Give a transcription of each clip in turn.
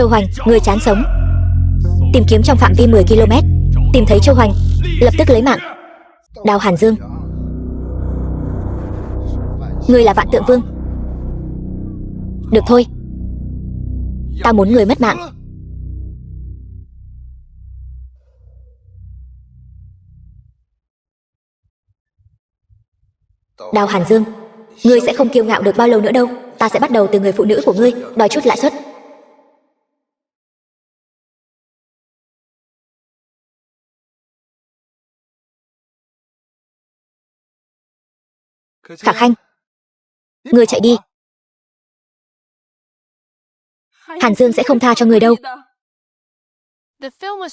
Châu Hoành, người chán sống. Tìm kiếm trong phạm vi 10 km. Tìm thấy Châu Hoành, lập tức lấy mạng. Đào Hàn Dương, ngươi là Vạn Tượng Vương. Được thôi, ta muốn người mất mạng. Đào Hàn Dương, ngươi sẽ không kiêu ngạo được bao lâu nữa đâu. Ta sẽ bắt đầu từ người phụ nữ của ngươi, đòi chút lãi suất. Khả Khanh, ngươi chạy đi. Hàn Dương sẽ không tha cho ngươi đâu.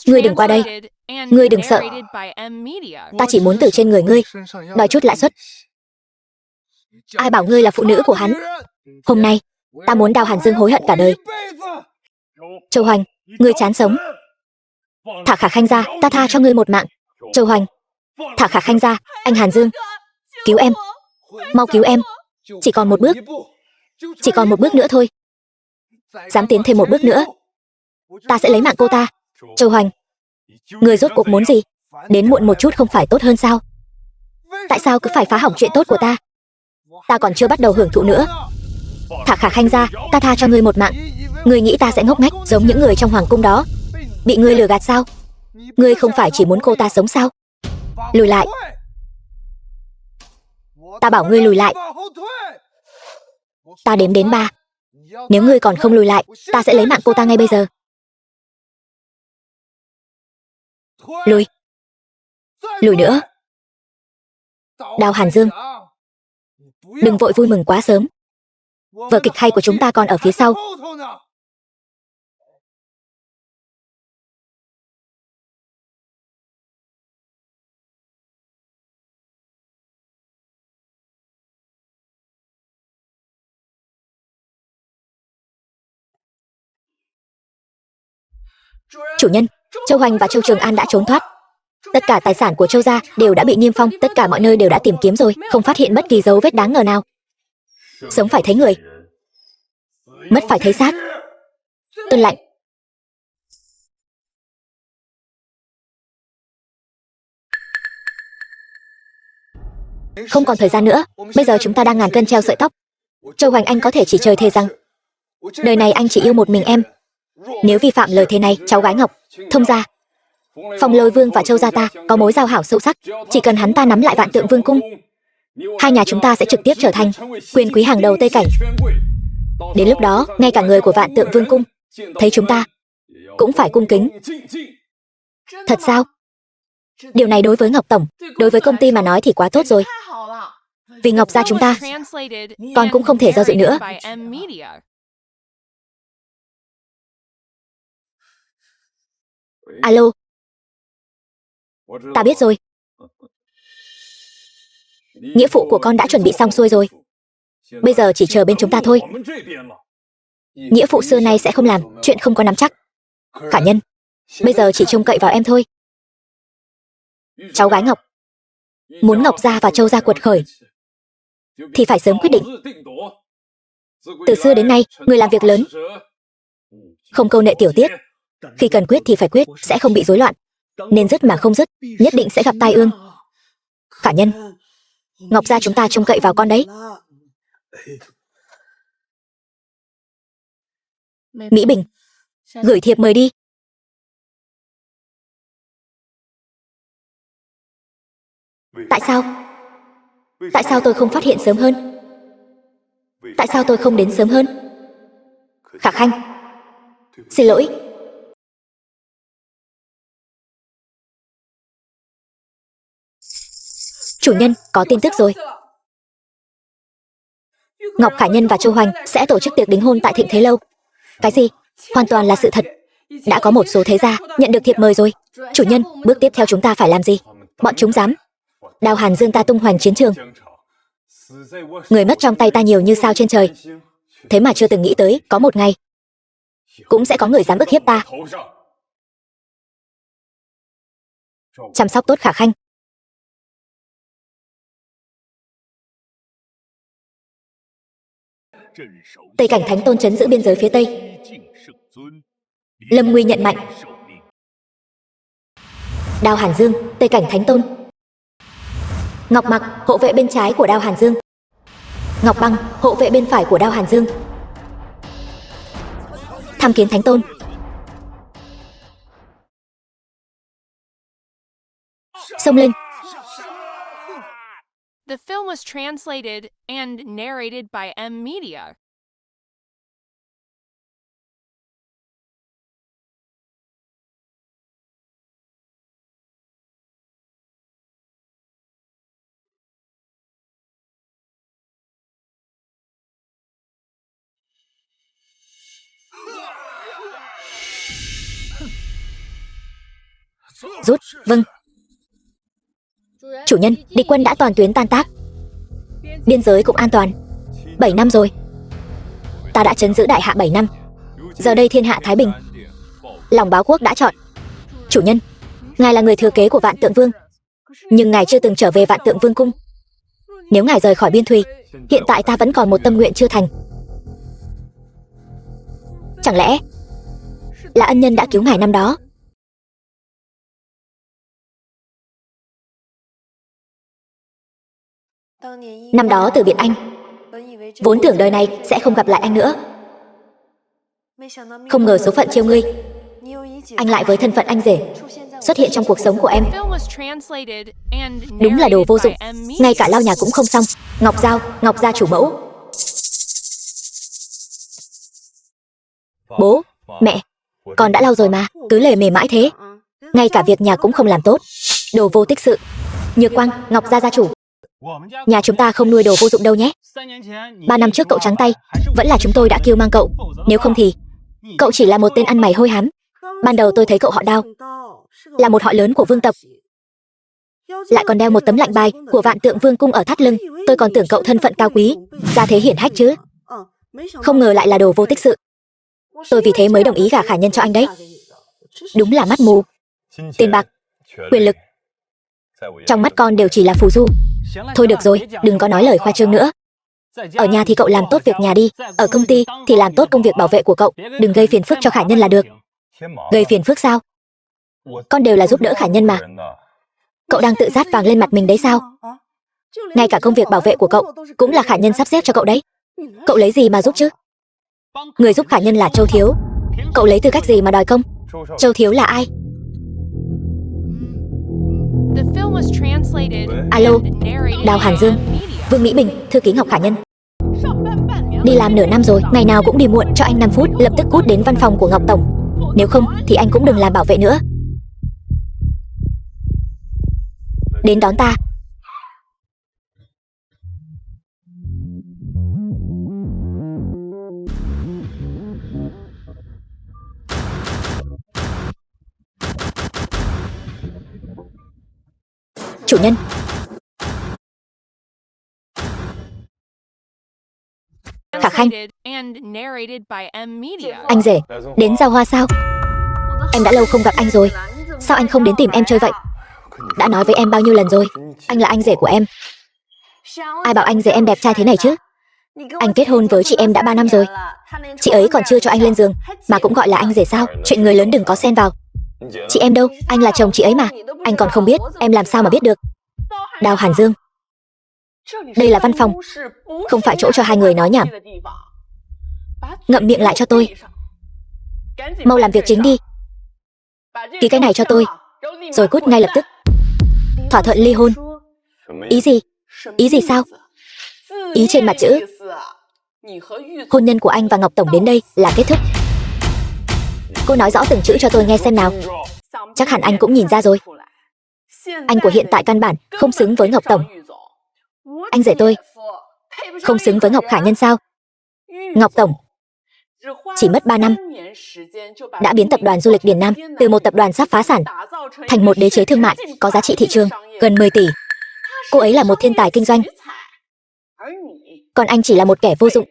Ngươi đừng qua đây. Ngươi đừng sợ. Ta chỉ muốn từ trên người ngươi đòi chút lãi suất. Ai bảo ngươi là phụ nữ của hắn? Hôm nay ta muốn Đào Hàn Dương hối hận cả đời. Châu Hoành, ngươi chán sống. Thả Khả Khanh ra, ta tha cho ngươi một mạng. Châu Hoành, thả Khả Khanh ra. Anh Hàn Dương, cứu em, mau cứu em. Chỉ còn một bước. Chỉ còn một bước nữa thôi. Dám tiến thêm một bước nữa, ta sẽ lấy mạng cô ta. Châu Hoành, người rốt cuộc muốn gì? Đến muộn một chút không phải tốt hơn sao? Tại sao cứ phải phá hỏng chuyện tốt của ta? Ta còn chưa bắt đầu hưởng thụ nữa. Thả Khả Khanh ra, ta tha cho ngươi một mạng. Ngươi nghĩ ta sẽ ngốc nghếch giống những người trong hoàng cung đó? Bị ngươi lừa gạt sao? Ngươi không phải chỉ muốn cô ta sống sao? Lùi lại. Ta bảo ngươi lùi lại. Ta đếm đến 3. Nếu ngươi còn không lùi lại, ta sẽ lấy mạng cô ta ngay bây giờ. Lùi. Lùi nữa. Đào Hàn Dương, đừng vội vui mừng quá sớm. Vở kịch hay của chúng ta còn ở phía sau. Chủ nhân, Châu Hoành và Châu Trường An đã trốn thoát. Tất cả tài sản của Châu gia đều đã bị niêm phong. Tất cả mọi nơi đều đã tìm kiếm rồi, không phát hiện bất kỳ dấu vết đáng ngờ nào. Sống phải thấy người, mất phải thấy xác. Tuân lệnh. Không còn thời gian nữa. Bây giờ chúng ta đang ngàn cân treo sợi tóc. Châu Hoành, anh có thể chỉ trời thề rằng đời này anh chỉ yêu một mình em. Nếu vi phạm lời thề này, cháu gái Ngọc, thông gia, Phong Lôi Vương và Châu gia ta có mối giao hảo sâu sắc. Chỉ cần hắn ta nắm lại Vạn Tượng Vương cung, hai nhà chúng ta sẽ trực tiếp trở thành quyền quý hàng đầu Tây Cảnh. Đến lúc đó, ngay cả người của Vạn Tượng Vương cung thấy chúng ta cũng phải cung kính. Thật sao? Điều này đối với Ngọc tổng, đối với công ty mà nói thì quá tốt rồi. Vì Ngọc gia chúng ta, con cũng không thể do dự nữa. Alo. Ta biết rồi. Nghĩa phụ của con đã chuẩn bị xong xuôi rồi. Bây giờ chỉ chờ bên chúng ta thôi. Nghĩa phụ xưa nay sẽ không làm chuyện không có nắm chắc. Khả nhân, bây giờ chỉ trông cậy vào em thôi. Cháu gái Ngọc, muốn Ngọc gia và Châu gia quật khởi thì phải sớm quyết định. Từ xưa đến nay, người làm việc lớn không câu nệ tiểu tiết. Khi cần quyết thì phải quyết, sẽ không bị rối loạn. Nên dứt mà không dứt, nhất định sẽ gặp tai ương. Khả nhân, Ngọc gia chúng ta trông cậy vào con đấy. Mỹ Bình, gửi thiệp mời đi. Tại sao? Tại sao tôi không phát hiện sớm hơn? Tại sao tôi không đến sớm hơn? Khả Khanh, xin lỗi. Chủ nhân, có tin tức rồi. Ngọc Khả Nhân và Châu Hoành sẽ tổ chức tiệc đính hôn tại Thịnh Thế Lâu. Cái gì? Hoàn toàn là sự thật. Đã có một số thế gia nhận được thiệp mời rồi. Chủ nhân, bước tiếp theo chúng ta phải làm gì? Bọn chúng dám Đào Hàn Dương ta tung hoành chiến trường. Người mất trong tay ta nhiều như sao trên trời. Thế mà chưa từng nghĩ tới có một ngày cũng sẽ có người dám ức hiếp ta. Chăm sóc tốt Khả Khanh. Tây Cảnh Thánh Tôn trấn giữ biên giới phía Tây. Lâm nguy nhận mạnh. Đao Hàn Dương, Tây Cảnh Thánh Tôn. Ngọc Mặc, hộ vệ bên trái của Đao Hàn Dương. Ngọc Băng, hộ vệ bên phải của Đao Hàn Dương. Tham kiến Thánh Tôn. Xông lên. The film was translated and narrated by M Media. Rút, vâng. Chủ nhân, địch quân đã toàn tuyến tan tác. Biên giới cũng an toàn. 7 năm rồi. Ta đã trấn giữ đại hạ 7 năm. Giờ đây thiên hạ thái bình. Lòng báo quốc đã chọn. Chủ nhân, ngài là người thừa kế của Vạn Tượng Vương, nhưng ngài chưa từng trở về Vạn Tượng Vương cung. Nếu ngài rời khỏi Biên Thùy, hiện tại ta vẫn còn một tâm nguyện chưa thành. Chẳng lẽ là ân nhân đã cứu ngài năm đó? Năm đó từ biệt anh, vốn tưởng đời này sẽ không gặp lại anh nữa. Không ngờ số phận trêu ngươi, anh lại với thân phận anh rể xuất hiện trong cuộc sống của em. Đúng là đồ vô dụng, ngay cả lau nhà cũng không xong. Ngọc gia chủ mẫu. Bố, mẹ, con đã lau rồi mà, cứ lề mề mãi thế. Ngay cả việc nhà cũng không làm tốt. Đồ vô tích sự. Nhược Quang, Ngọc gia gia chủ, nhà chúng ta không nuôi đồ vô dụng đâu nhé. 3 năm trước cậu trắng tay, vẫn là chúng tôi đã kêu mang cậu. Nếu không thì cậu chỉ là một tên ăn mày hôi hám. Ban đầu tôi thấy cậu họ Đao, là một họ lớn của vương tộc, lại còn đeo một tấm lệnh bài của Vạn Tượng Vương cung ở thắt lưng. Tôi còn tưởng cậu thân phận cao quý, gia thế hiển hách chứ. Không ngờ lại là đồ vô tích sự. Tôi vì thế mới đồng ý gả Khả Nhân cho anh đấy. Đúng là mắt mù. Tiền bạc, quyền lực, trong mắt con đều chỉ là phù du. Thôi được rồi, đừng có nói lời khoa trương nữa. Ở nhà thì cậu làm tốt việc nhà đi, ở công ty thì làm tốt công việc bảo vệ của cậu. Đừng gây phiền phức cho Khả Nhân là được. Gây phiền phức sao? Con đều là giúp đỡ Khả Nhân mà. Cậu đang tự dát vàng lên mặt mình đấy sao? Ngay cả công việc bảo vệ của cậu cũng là Khả Nhân sắp xếp cho cậu đấy. Cậu lấy gì mà giúp chứ? Người giúp Khả Nhân là Châu Thiếu. Cậu lấy tư cách gì mà đòi công? Châu Thiếu là ai? Alo, Đao Hàn Dương, Vương Mỹ Bình, thư ký Ngọc Khả Nhân. Đi làm nửa năm rồi, ngày nào cũng đi muộn, cho anh 5 phút, lập tức cút đến văn phòng của Ngọc Tổng. Nếu không thì anh cũng đừng làm bảo vệ nữa. Đến đón ta. Chủ nhân. Khả Khanh. Anh rể, đến giao hoa sao? Em đã lâu không gặp anh rồi. Sao anh không đến tìm em chơi vậy? Đã nói với em bao nhiêu lần rồi, anh là anh rể của em. Ai bảo anh rể em đẹp trai thế này chứ? Anh kết hôn với chị em đã 3 năm rồi. Chị ấy còn chưa cho anh lên giường mà cũng gọi là anh rể sao? Chuyện người lớn đừng có xen vào. Chị em đâu, anh là chồng chị ấy mà. Anh còn không biết, em làm sao mà biết được? Đao Hàn Dương, đây là văn phòng, không phải chỗ cho hai người nói nhảm. Ngậm miệng lại cho tôi. Mau làm việc chính đi. Ký cái này cho tôi, rồi cút ngay lập tức. Thỏa thuận ly hôn. Ý gì? Ý gì sao? Ý trên mặt chữ. Hôn nhân của anh và Ngọc Tổng đến đây là kết thúc. Cô nói rõ từng chữ cho tôi nghe xem nào. Chắc hẳn anh cũng nhìn ra rồi. Anh của hiện tại căn bản không xứng với Ngọc Tổng. Anh rể tôi không xứng với Ngọc Khả Nhân sao? Ngọc Tổng chỉ mất 3 năm đã biến tập đoàn du lịch Điền Nam từ một tập đoàn sắp phá sản thành một đế chế thương mại có giá trị thị trường gần 10 tỷ. Cô ấy là một thiên tài kinh doanh, còn anh chỉ là một kẻ vô dụng.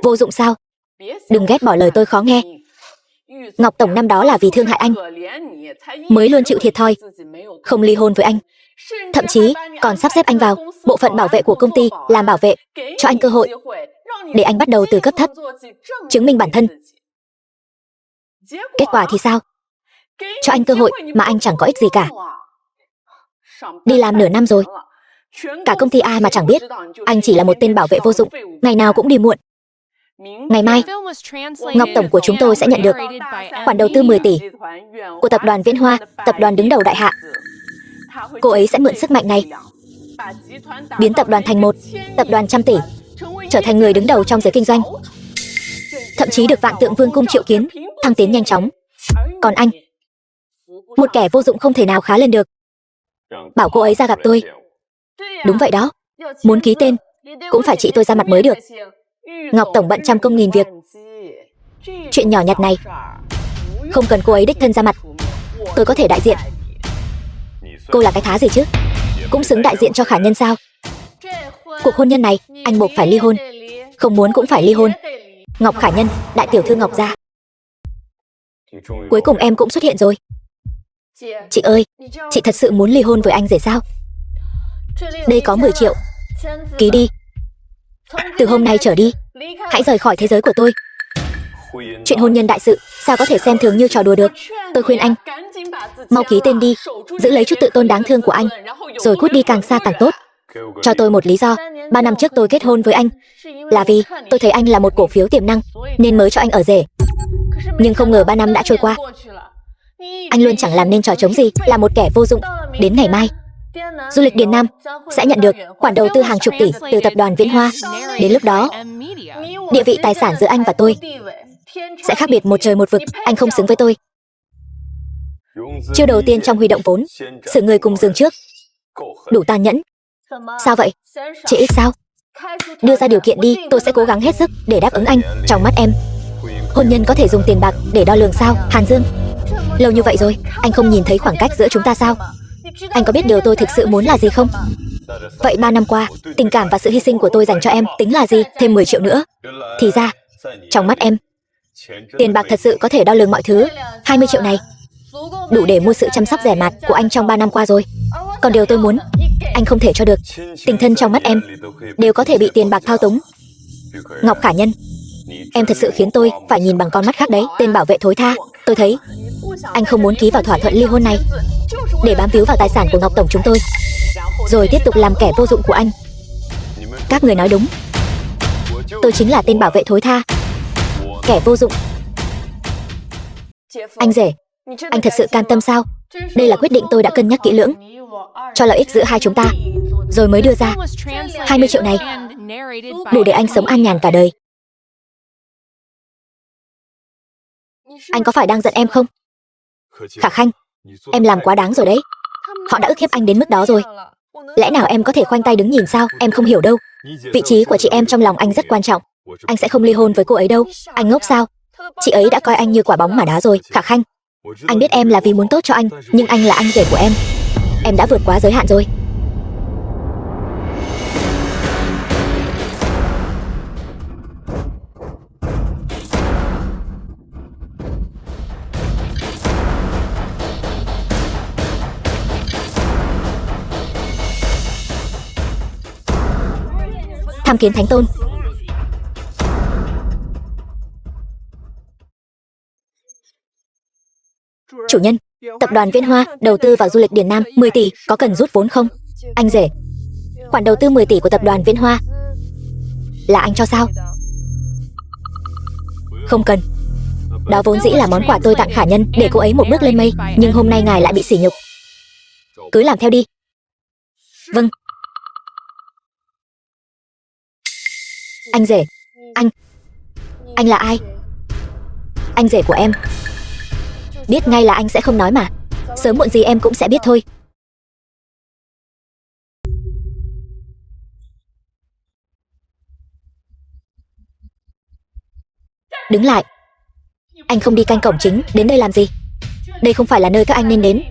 Vô dụng sao? Đừng ghét bỏ lời tôi khó nghe. Ngọc Tổng năm đó là vì thương hại anh mới luôn chịu thiệt thòi, không ly hôn với anh, thậm chí còn sắp xếp anh vào bộ phận bảo vệ của công ty làm bảo vệ, cho anh cơ hội để anh bắt đầu từ cấp thấp, chứng minh bản thân. Kết quả thì sao? Cho anh cơ hội mà anh chẳng có ích gì cả. Đi làm nửa năm rồi, cả công ty ai mà chẳng biết anh chỉ là một tên bảo vệ vô dụng, ngày nào cũng đi muộn. Ngày mai, Ngọc Tổng của chúng tôi sẽ nhận được khoản đầu tư 10 tỷ của tập đoàn Viễn Hoa, tập đoàn đứng đầu Đại Hạ. Cô ấy sẽ mượn sức mạnh này biến tập đoàn thành một tập đoàn trăm tỷ, trở thành người đứng đầu trong giới kinh doanh, thậm chí được Vạn Tượng Vương cung triệu kiến, thăng tiến nhanh chóng. Còn anh, một kẻ vô dụng không thể nào khá lên được. Bảo cô ấy ra gặp tôi. Đúng vậy đó, muốn ký tên cũng phải chị tôi ra mặt mới được. Ngọc Tổng bận trăm công nghìn việc, chuyện nhỏ nhặt này không cần cô ấy đích thân ra mặt, tôi có thể đại diện. Cô là cái thá gì chứ, cũng xứng đại diện cho Khả Nhân sao? Cuộc hôn nhân này anh buộc phải ly hôn, không muốn cũng phải ly hôn. Ngọc Khả Nhân, đại tiểu thư Ngọc gia. Cuối cùng em cũng xuất hiện rồi. Chị ơi, chị thật sự muốn ly hôn với anh rồi sao? Đây có 10 triệu, ký đi. Từ hôm nay trở đi, hãy rời khỏi thế giới của tôi. Chuyện hôn nhân đại sự sao có thể xem thường như trò đùa được. Tôi khuyên anh mau ký tên đi, giữ lấy chút tự tôn đáng thương của anh, rồi cút đi càng xa càng tốt. Cho tôi một lý do. 3 năm trước tôi kết hôn với anh là vì tôi thấy anh là một cổ phiếu tiềm năng, nên mới cho anh ở rể. Nhưng không ngờ 3 năm đã trôi qua, anh luôn chẳng làm nên trò trống gì, là một kẻ vô dụng. Đến ngày mai, du lịch Điền Nam sẽ nhận được khoản đầu tư hàng chục tỷ từ tập đoàn Viễn Hoa. Đến lúc đó, địa vị tài sản giữa anh và tôi sẽ khác biệt một trời một vực. Anh không xứng với tôi. Chiêu đầu tiên trong huy động vốn, xử người cùng giường trước, đủ tàn nhẫn. Sao vậy? Chị ít sao? Đưa ra điều kiện đi, tôi sẽ cố gắng hết sức để đáp ứng anh. Trong mắt em, hôn nhân có thể dùng tiền bạc để đo lường sao? Hàn Dương, lâu như vậy rồi, anh không nhìn thấy khoảng cách giữa chúng ta sao? Anh có biết điều tôi thực sự muốn là gì không? Vậy 3 năm qua, tình cảm và sự hy sinh của tôi dành cho em tính là gì? Thêm 10 triệu nữa. Thì ra, trong mắt em, tiền bạc thật sự có thể đo lường mọi thứ. 20 triệu này đủ để mua sự chăm sóc rẻ mạt của anh trong 3 năm qua rồi. Còn điều tôi muốn, anh không thể cho được. Tình thân trong mắt em đều có thể bị tiền bạc thao túng. Ngọc Khả Nhân, em thật sự khiến tôi phải nhìn bằng con mắt khác đấy. Tên bảo vệ thối tha. Tôi thấy anh không muốn ký vào thỏa thuận ly hôn này để bám víu vào tài sản của Ngọc Tổng chúng tôi, rồi tiếp tục làm kẻ vô dụng của anh. Các người nói đúng, tôi chính là tên bảo vệ thối tha, kẻ vô dụng. Anh rể, anh thật sự can tâm sao? Đây là quyết định tôi đã cân nhắc kỹ lưỡng, cho lợi ích giữa hai chúng ta, rồi mới đưa ra. 20 triệu này đủ để anh sống an nhàn cả đời. Anh có phải đang giận em không? Khả Khanh, em làm quá đáng rồi đấy. Họ đã ức hiếp anh đến mức đó rồi. Lẽ nào em có thể khoanh tay đứng nhìn sao? Em không hiểu đâu. Vị trí của chị em trong lòng anh rất quan trọng. Anh sẽ không ly hôn với cô ấy đâu. Anh ngốc sao? Chị ấy đã coi anh như quả bóng mà đá rồi. Khả Khanh, anh biết em là vì muốn tốt cho anh, nhưng anh là anh rể của em. Em đã vượt quá giới hạn rồi. Tham kiến Thánh Tôn. Chủ nhân, tập đoàn Viễn Hoa đầu tư vào du lịch Điền Nam 10 tỷ, có cần rút vốn không? Anh rể, khoản đầu tư 10 tỷ của tập đoàn Viễn Hoa là anh cho sao? Không cần. Đó vốn dĩ là món quà tôi tặng Khả Nhân để cô ấy một bước lên mây, nhưng hôm nay ngài lại bị sỉ nhục. Cứ làm theo đi. Vâng. Anh rể, anh là ai? Anh rể của em. Biết ngay là anh sẽ không nói mà. Sớm muộn gì em cũng sẽ biết thôi. Đứng lại. Anh không đi canh cổng chính, đến đây làm gì? Đây không phải là nơi các anh nên đến.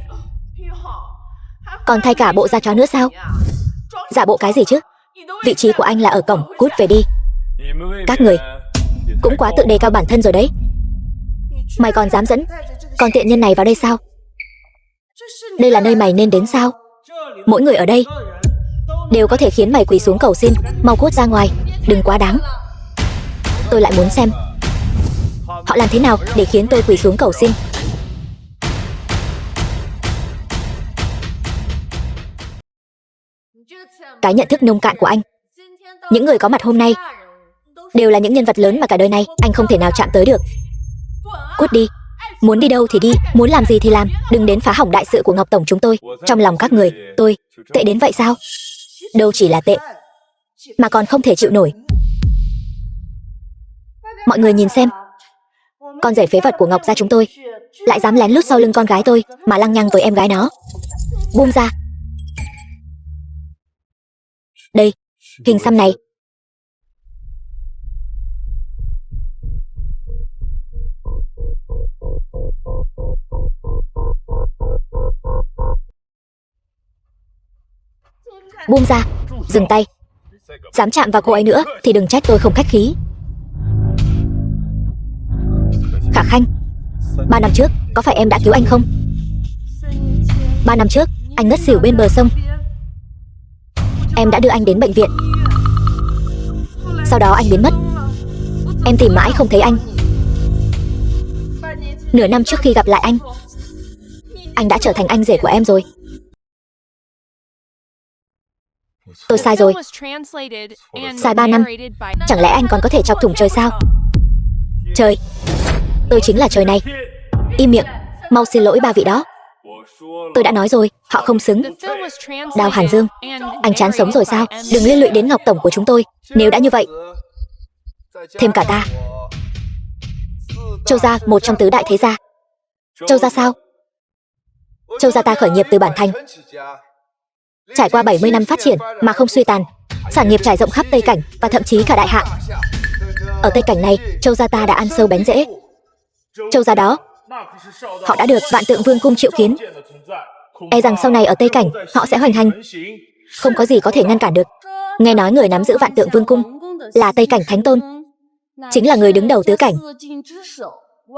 Còn thay cả bộ da chó nữa sao? Giả bộ cái gì chứ? Vị trí của anh là ở cổng, cút về đi. Các người cũng quá tự đề cao bản thân rồi đấy. Mày còn dám dẫn con tiện nhân này vào đây sao? Đây là nơi mày nên đến sao? Mỗi người ở đây đều có thể khiến mày quỳ xuống cầu xin. Mau cút ra ngoài, đừng quá đáng. Tôi lại muốn xem Họ làm thế nào để khiến tôi quỳ xuống cầu xin? Cái nhận thức nông cạn của anh. Những người có mặt hôm nay đều là những nhân vật lớn mà cả đời này anh không thể nào chạm tới được. Cút đi. Muốn đi đâu thì đi, muốn làm gì thì làm, đừng đến phá hỏng đại sự của Ngọc Tổng chúng tôi. Trong lòng các người, tôi tệ đến vậy sao? Đâu chỉ là tệ, mà còn không thể chịu nổi. Mọi người nhìn xem, con rể phế vật của Ngọc gia chúng tôi lại dám lén lút sau lưng con gái tôi mà lăng nhăng với em gái nó. Buông ra. Đây, hình xăm này. Buông ra, dừng tay. Dám chạm vào cô ấy nữa thì đừng trách tôi không khách khí. Khả Khanh, 3 năm trước có phải em đã cứu anh không? 3 năm trước anh ngất xỉu bên bờ sông, em đã đưa anh đến bệnh viện. Sau đó anh biến mất, em tìm mãi không thấy anh. Nửa năm trước khi gặp lại anh đã trở thành anh rể của em rồi. Tôi sai rồi. Sai 3 năm. Chẳng lẽ anh còn có thể chọc thủng trời sao? Trời. Tôi chính là trời này. Im miệng. Mau xin lỗi ba vị đó. Tôi đã nói rồi, họ không xứng. Đào Hàn Dương, anh chán sống rồi sao? Đừng liên lụy đến Ngọc Tổng của chúng tôi. Nếu đã như vậy, thêm cả ta. Châu gia, một trong tứ đại thế gia. Châu gia sao? Châu gia ta khởi nghiệp từ bản thành, trải qua 70 năm phát triển mà không suy tàn, sản nghiệp trải rộng khắp Tây Cảnh và thậm chí cả Đại Hạ. Ở Tây Cảnh này, Châu gia ta đã ăn sâu bén rễ. Châu gia đó, họ đã được Vạn Tượng Vương cung triệu kiến. E rằng sau này ở Tây Cảnh, họ sẽ hoành hành, không có gì có thể ngăn cản được. Nghe nói người nắm giữ Vạn Tượng Vương cung là Tây Cảnh Thánh Tôn, chính là người đứng đầu tứ cảnh,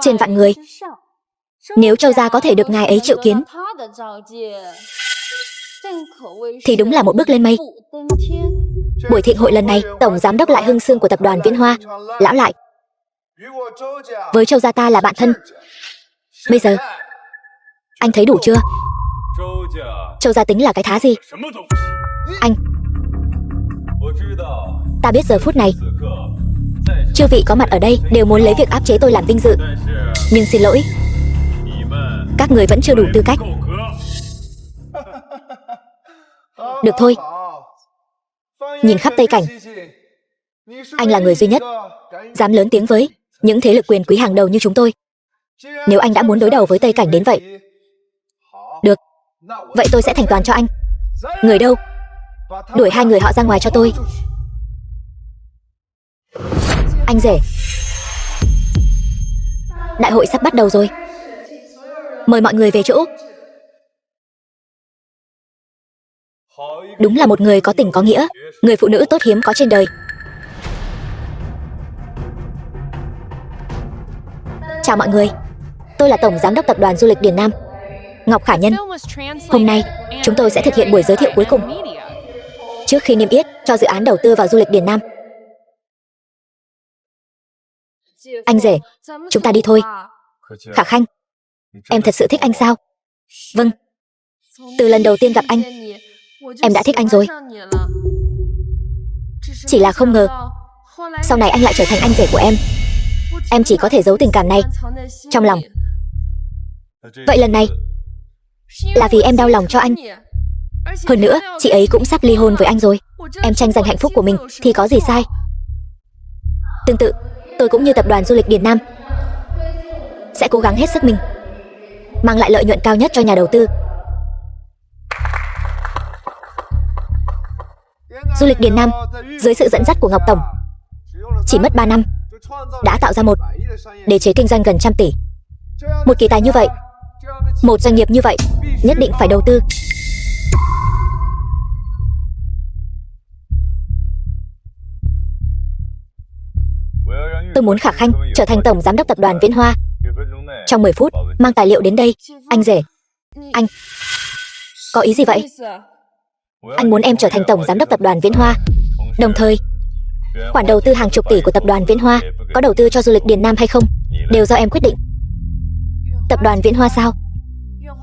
trên vạn người. Nếu Châu gia có thể được ngài ấy triệu kiến thì đúng là một bước lên mây. Buổi thịnh hội lần này, tổng giám đốc Lại Hưng Sương của tập đoàn Viễn Hoa, lão Lại, với Châu gia ta là bạn thân. Bây giờ anh thấy đủ chưa? Châu gia tính là cái thá gì? Anh, ta biết giờ phút này chư vị có mặt ở đây đều muốn lấy việc áp chế tôi làm vinh dự, nhưng xin lỗi, các người vẫn chưa đủ tư cách. Được thôi. Nhìn khắp Tây Cảnh, anh là người duy nhất dám lớn tiếng với những thế lực quyền quý hàng đầu như chúng tôi. Nếu anh đã muốn đối đầu với Tây Cảnh đến vậy, được, vậy tôi sẽ thành toàn cho anh. Người đâu? Đuổi 2 người họ ra ngoài cho tôi. Anh rể, đại hội sắp bắt đầu rồi, mời mọi người về chỗ. Đúng là một người có tình có nghĩa, người phụ nữ tốt hiếm có trên đời. Chào mọi người, tôi là Tổng Giám đốc Tập đoàn Du lịch Điền Nam, Ngọc Khả Nhân. Hôm nay, chúng tôi sẽ thực hiện buổi giới thiệu cuối cùng trước khi niêm yết cho dự án đầu tư vào du lịch Điền Nam. Anh rể, chúng ta đi thôi. Khả Khanh, em thật sự thích anh sao? Vâng, từ lần đầu tiên gặp anh, em đã thích anh rồi. Chỉ là không ngờ sau này anh lại trở thành anh rể của em. Em chỉ có thể giấu tình cảm này trong lòng. Vậy lần này là vì em đau lòng cho anh. Hơn nữa, chị ấy cũng sắp ly hôn với anh rồi. Em tranh giành hạnh phúc của mình thì có gì sai. Tương tự, tôi cũng như Tập đoàn Du lịch Điền Nam sẽ cố gắng hết sức mình, mang lại lợi nhuận cao nhất cho nhà đầu tư. Du lịch Điền Nam dưới sự dẫn dắt của Ngọc Tổng chỉ mất 3 năm đã tạo ra một đế chế kinh doanh gần 100 tỷ. Một kỳ tài như vậy, một doanh nghiệp như vậy, nhất định phải đầu tư. Tôi muốn Khả Khanh trở thành Tổng Giám đốc Tập đoàn Viễn Hoa. Trong 10 phút, mang tài liệu đến đây. Anh rể, anh có ý gì vậy? Anh muốn em trở thành Tổng Giám đốc Tập đoàn Viễn Hoa. Đồng thời, khoản đầu tư hàng chục tỷ của Tập đoàn Viễn Hoa có đầu tư cho du lịch Điền Nam hay không đều do em quyết định. Tập đoàn Viễn Hoa sao?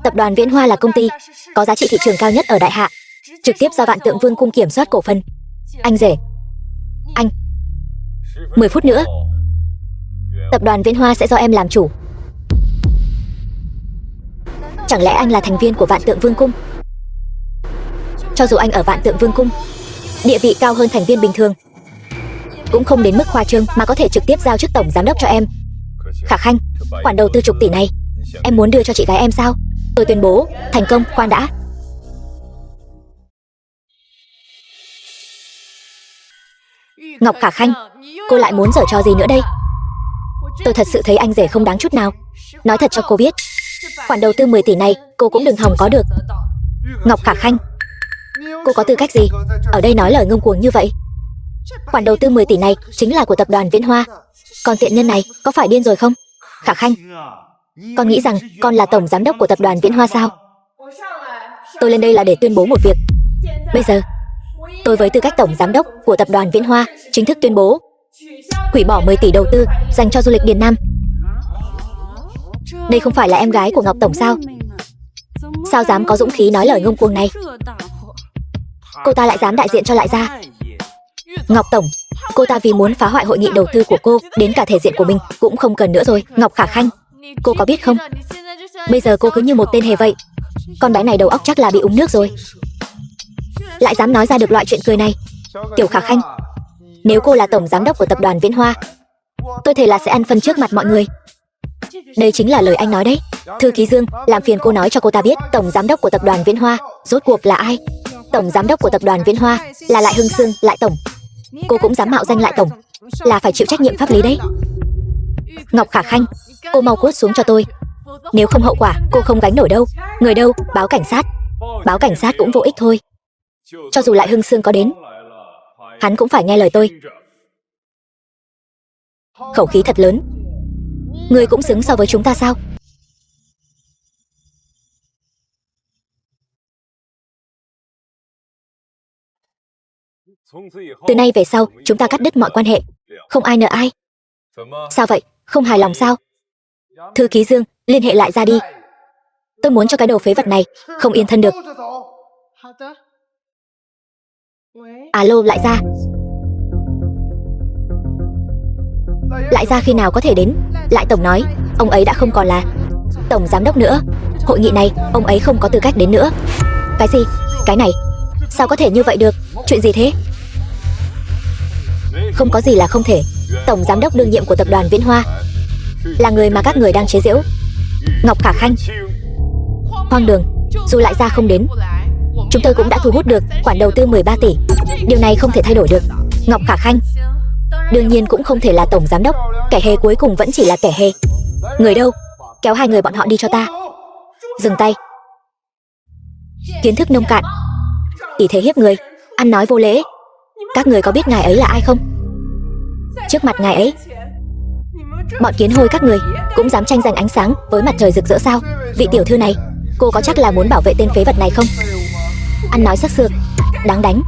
Tập đoàn Viễn Hoa là công ty có giá trị thị trường cao nhất ở Đại Hạ, trực tiếp do Vạn Tượng Vương cung kiểm soát cổ phần. Anh rể, anh 10 phút nữa tập đoàn Viễn Hoa sẽ do em làm chủ. Chẳng lẽ anh là thành viên của Vạn Tượng Vương cung? Cho dù anh ở Vạn Tượng Vương cung, địa vị cao hơn thành viên bình thường, cũng không đến mức khoa trương mà có thể trực tiếp giao chức tổng giám đốc cho em. Khả Khanh, khoản đầu tư chục tỷ này em muốn đưa cho chị gái em sao? Tôi tuyên bố thành công. Khoan đã. Ngọc Khả Khanh, cô lại muốn giở trò gì nữa đây? Tôi thật sự thấy anh rể không đáng chút nào. Nói thật cho cô biết, khoản đầu tư 10 tỷ này cô cũng đừng hòng có được. Ngọc Khả Khanh, cô có tư cách gì ở đây nói lời ngông cuồng như vậy? Khoản đầu tư 10 tỷ này chính là của tập đoàn Viễn Hoa. Còn tiện nhân này có phải điên rồi không? Khả Khanh, con nghĩ rằng con là tổng giám đốc của tập đoàn Viễn Hoa sao? Tôi lên đây là để tuyên bố một việc. Bây giờ, tôi với tư cách tổng giám đốc của tập đoàn Viễn Hoa chính thức tuyên bố hủy bỏ 10 tỷ đầu tư dành cho du lịch Điền Nam. Đây không phải là em gái của Ngọc Tổng sao? Sao dám có dũng khí nói lời ngông cuồng này? Cô ta lại dám đại diện cho Lại Gia. Ngọc Tổng, cô ta vì muốn phá hoại hội nghị đầu tư của cô, đến cả thể diện của mình cũng không cần nữa rồi. Ngọc Khả Khanh, cô có biết không, bây giờ cô cứ như một tên hề vậy. Con bé này đầu óc chắc là bị uống nước rồi, lại dám nói ra được loại chuyện cười này. Tiểu Khả Khanh, nếu cô là tổng giám đốc của tập đoàn Viễn Hoa, tôi thề là sẽ ăn phân trước mặt mọi người. Đây chính là lời anh nói đấy. Thư ký Dương, làm phiền cô nói cho cô ta biết tổng giám đốc của tập đoàn Viễn Hoa rốt cuộc là ai. Tổng giám đốc của tập đoàn Viễn Hoa là Lại Hưng Sương, Lại Tổng. Cô cũng dám mạo danh Lại Tổng, là phải chịu trách nhiệm pháp lý đấy. Ngọc Khả Khanh, cô mau cút xuống cho tôi, nếu không hậu quả cô không gánh nổi đâu. Người đâu? Báo cảnh sát. Báo cảnh sát cũng vô ích thôi. Cho dù Lại Hưng Sương có đến, hắn cũng phải nghe lời tôi. Khẩu khí thật lớn. Ngươi cũng xứng so với chúng ta sao? Từ nay về sau, chúng ta cắt đứt mọi quan hệ, không ai nợ ai. Sao vậy? Không hài lòng sao? Thư ký Dương, liên hệ Lại Gia đi. Tôi muốn cho cái đồ phế vật này không yên thân được. Alo, Lại Gia. Lại Gia khi nào có thể đến? Lại Tổng nói ông ấy đã không còn là tổng giám đốc nữa. Hội nghị này ông ấy không có tư cách đến nữa. Cái gì? Cái này sao có thể như vậy được? Chuyện gì thế? Không có gì là không thể. Tổng giám đốc đương nhiệm của tập đoàn Viễn Hoa là người mà các người đang chế giễu. Ngọc Khả Khanh, hoang đường. Dù Lại Gia không đến, chúng tôi cũng đã thu hút được khoản đầu tư 13 tỷ. Điều này không thể thay đổi được. Ngọc Khả Khanh đương nhiên cũng không thể là tổng giám đốc. Kẻ hề cuối cùng vẫn chỉ là kẻ hề. Người đâu? Kéo hai người bọn họ đi cho ta. Dừng tay. Kiến thức nông cạn, ỷ thế hiếp người, ăn nói vô lễ. Các người có biết ngài ấy là ai không? Trước mặt ngài ấy, bọn kiến hôi các người cũng dám tranh giành ánh sáng với mặt trời rực rỡ sao? Vị tiểu thư này, cô có chắc là muốn bảo vệ tên phế vật này không? Ăn nói sắc sược, đáng đánh.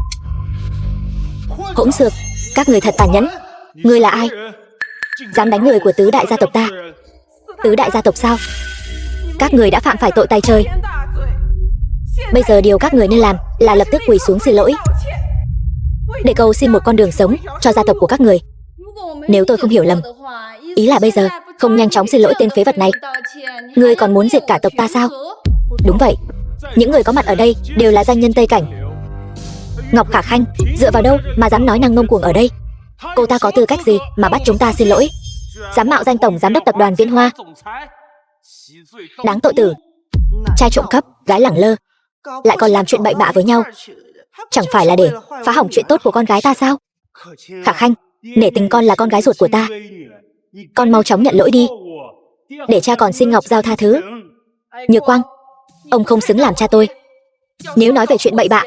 Hỗn xược, các người thật tàn nhẫn. Ngươi là ai? Dám đánh người của tứ đại gia tộc ta? Tứ đại gia tộc sao? Các người đã phạm phải tội tày trời. Bây giờ điều các người nên làm là lập tức quỳ xuống xin lỗi, để cầu xin một con đường sống cho gia tộc của các người. Nếu tôi không hiểu lầm, ý là bây giờ không nhanh chóng xin lỗi tên phế vật này, ngươi còn muốn diệt cả tộc ta sao? Đúng vậy, những người có mặt ở đây đều là danh nhân Tây Cảnh. Ngọc Khả Khanh dựa vào đâu mà dám nói năng ngông cuồng ở đây? Cô ta có tư cách gì mà bắt chúng ta xin lỗi? Dám mạo danh tổng giám đốc tập đoàn Viễn Hoa. Đáng tội tử. Trai trộm cắp, gái lẳng lơ, lại còn làm chuyện bậy bạ với nhau. Chẳng phải là để phá hỏng chuyện tốt của con gái ta sao? Khả Khanh, nể tình con là con gái ruột của ta, con mau chóng nhận lỗi đi, để cha còn xin Ngọc Giao tha thứ. Nhược Quang, ông không xứng làm cha tôi. Nếu nói về chuyện bậy bạ,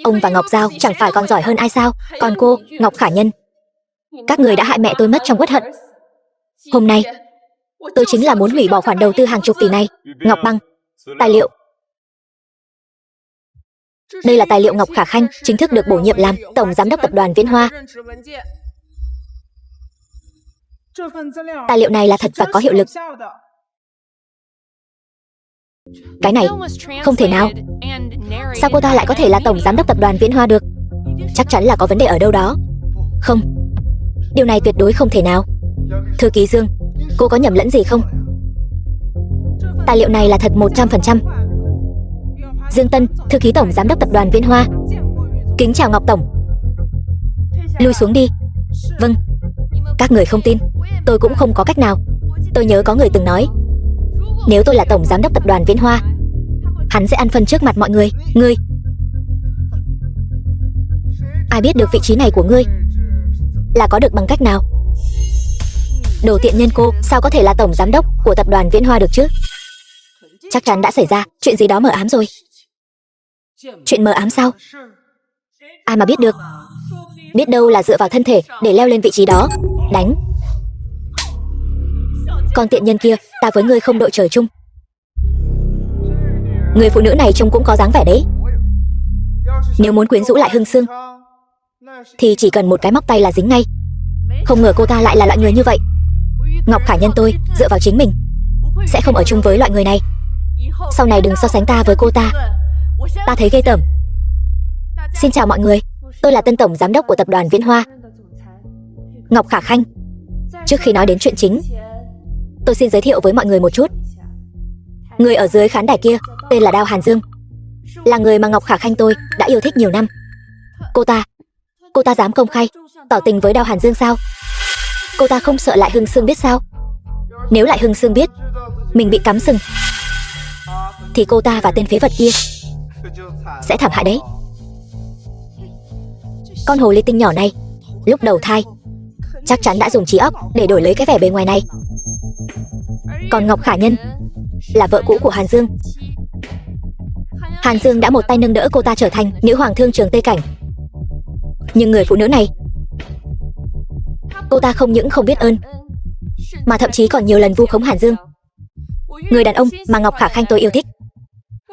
ông và Ngọc Giao chẳng phải còn giỏi hơn ai sao? Còn cô, Ngọc Khả Nhân, các người đã hại mẹ tôi mất trong uất hận. Hôm nay, tôi chính là muốn hủy bỏ khoản đầu tư hàng chục tỷ này. Ngọc Băng, tài liệu. Đây là tài liệu Ngọc Khả Khanh chính thức được bổ nhiệm làm tổng giám đốc tập đoàn Viễn Hoa. Tài liệu này là thật và có hiệu lực. Cái này không thể nào. Sao cô ta lại có thể là tổng giám đốc tập đoàn Viễn Hoa được? Chắc chắn là có vấn đề ở đâu đó. Không, điều này tuyệt đối không thể nào. Thư ký Dương, cô có nhầm lẫn gì không? Tài liệu này là thật 100%. Dương Tân, thư ký tổng giám đốc tập đoàn Viễn Hoa. Kính chào Ngọc tổng. Lui xuống đi. Vâng. Các người không tin, tôi cũng không có cách nào. Tôi nhớ có người từng nói, nếu tôi là tổng giám đốc tập đoàn Viễn Hoa, hắn sẽ ăn phân trước mặt mọi người. Ngươi, ai biết được vị trí này của ngươi là có được bằng cách nào? Đồ tiện nhân cô, sao có thể là tổng giám đốc của tập đoàn Viễn Hoa được chứ? Chắc chắn đã xảy ra chuyện gì đó mờ ám rồi. Chuyện mờ ám sao? Ai mà biết được. Biết đâu là dựa vào thân thể để leo lên vị trí đó. Đánh. Con tiện nhân kia, ta với ngươi không đội trời chung. Người phụ nữ này trông cũng có dáng vẻ đấy. Nếu muốn quyến rũ lại Hưng Sương thì chỉ cần một cái móc tay là dính ngay. Không ngờ cô ta lại là loại người như vậy. Ngọc Khả Nhân tôi dựa vào chính mình sẽ không ở chung với loại người này. Sau này đừng so sánh ta với cô ta. Ta thấy ghê tởm. Xin chào mọi người, tôi là tân tổng giám đốc của tập đoàn Viễn Hoa, Ngọc Khả Khanh. Trước khi nói đến chuyện chính, tôi xin giới thiệu với mọi người một chút. Người ở dưới khán đài kia tên là Đao Hàn Dương, là người mà Ngọc Khả Khanh tôi đã yêu thích nhiều năm. Cô ta dám công khai tỏ tình với Đao Hàn Dương sao? Cô ta không sợ Lại Hưng Sương biết sao? Nếu Lại Hưng Sương biết mình bị cắm sừng thì cô ta và tên phế vật kia sẽ thảm hại đấy. Con hồ ly tinh nhỏ này lúc đầu thai chắc chắn đã dùng trí óc để đổi lấy cái vẻ bề ngoài này. Còn Ngọc Khả Nhân là vợ cũ của Hàn Dương. Hàn Dương đã một tay nâng đỡ cô ta trở thành nữ hoàng thương trường Tây Cảnh. Nhưng người phụ nữ này, cô ta không những không biết ơn mà thậm chí còn nhiều lần vu khống Hàn Dương. Người đàn ông mà Ngọc Khả Khanh tôi yêu thích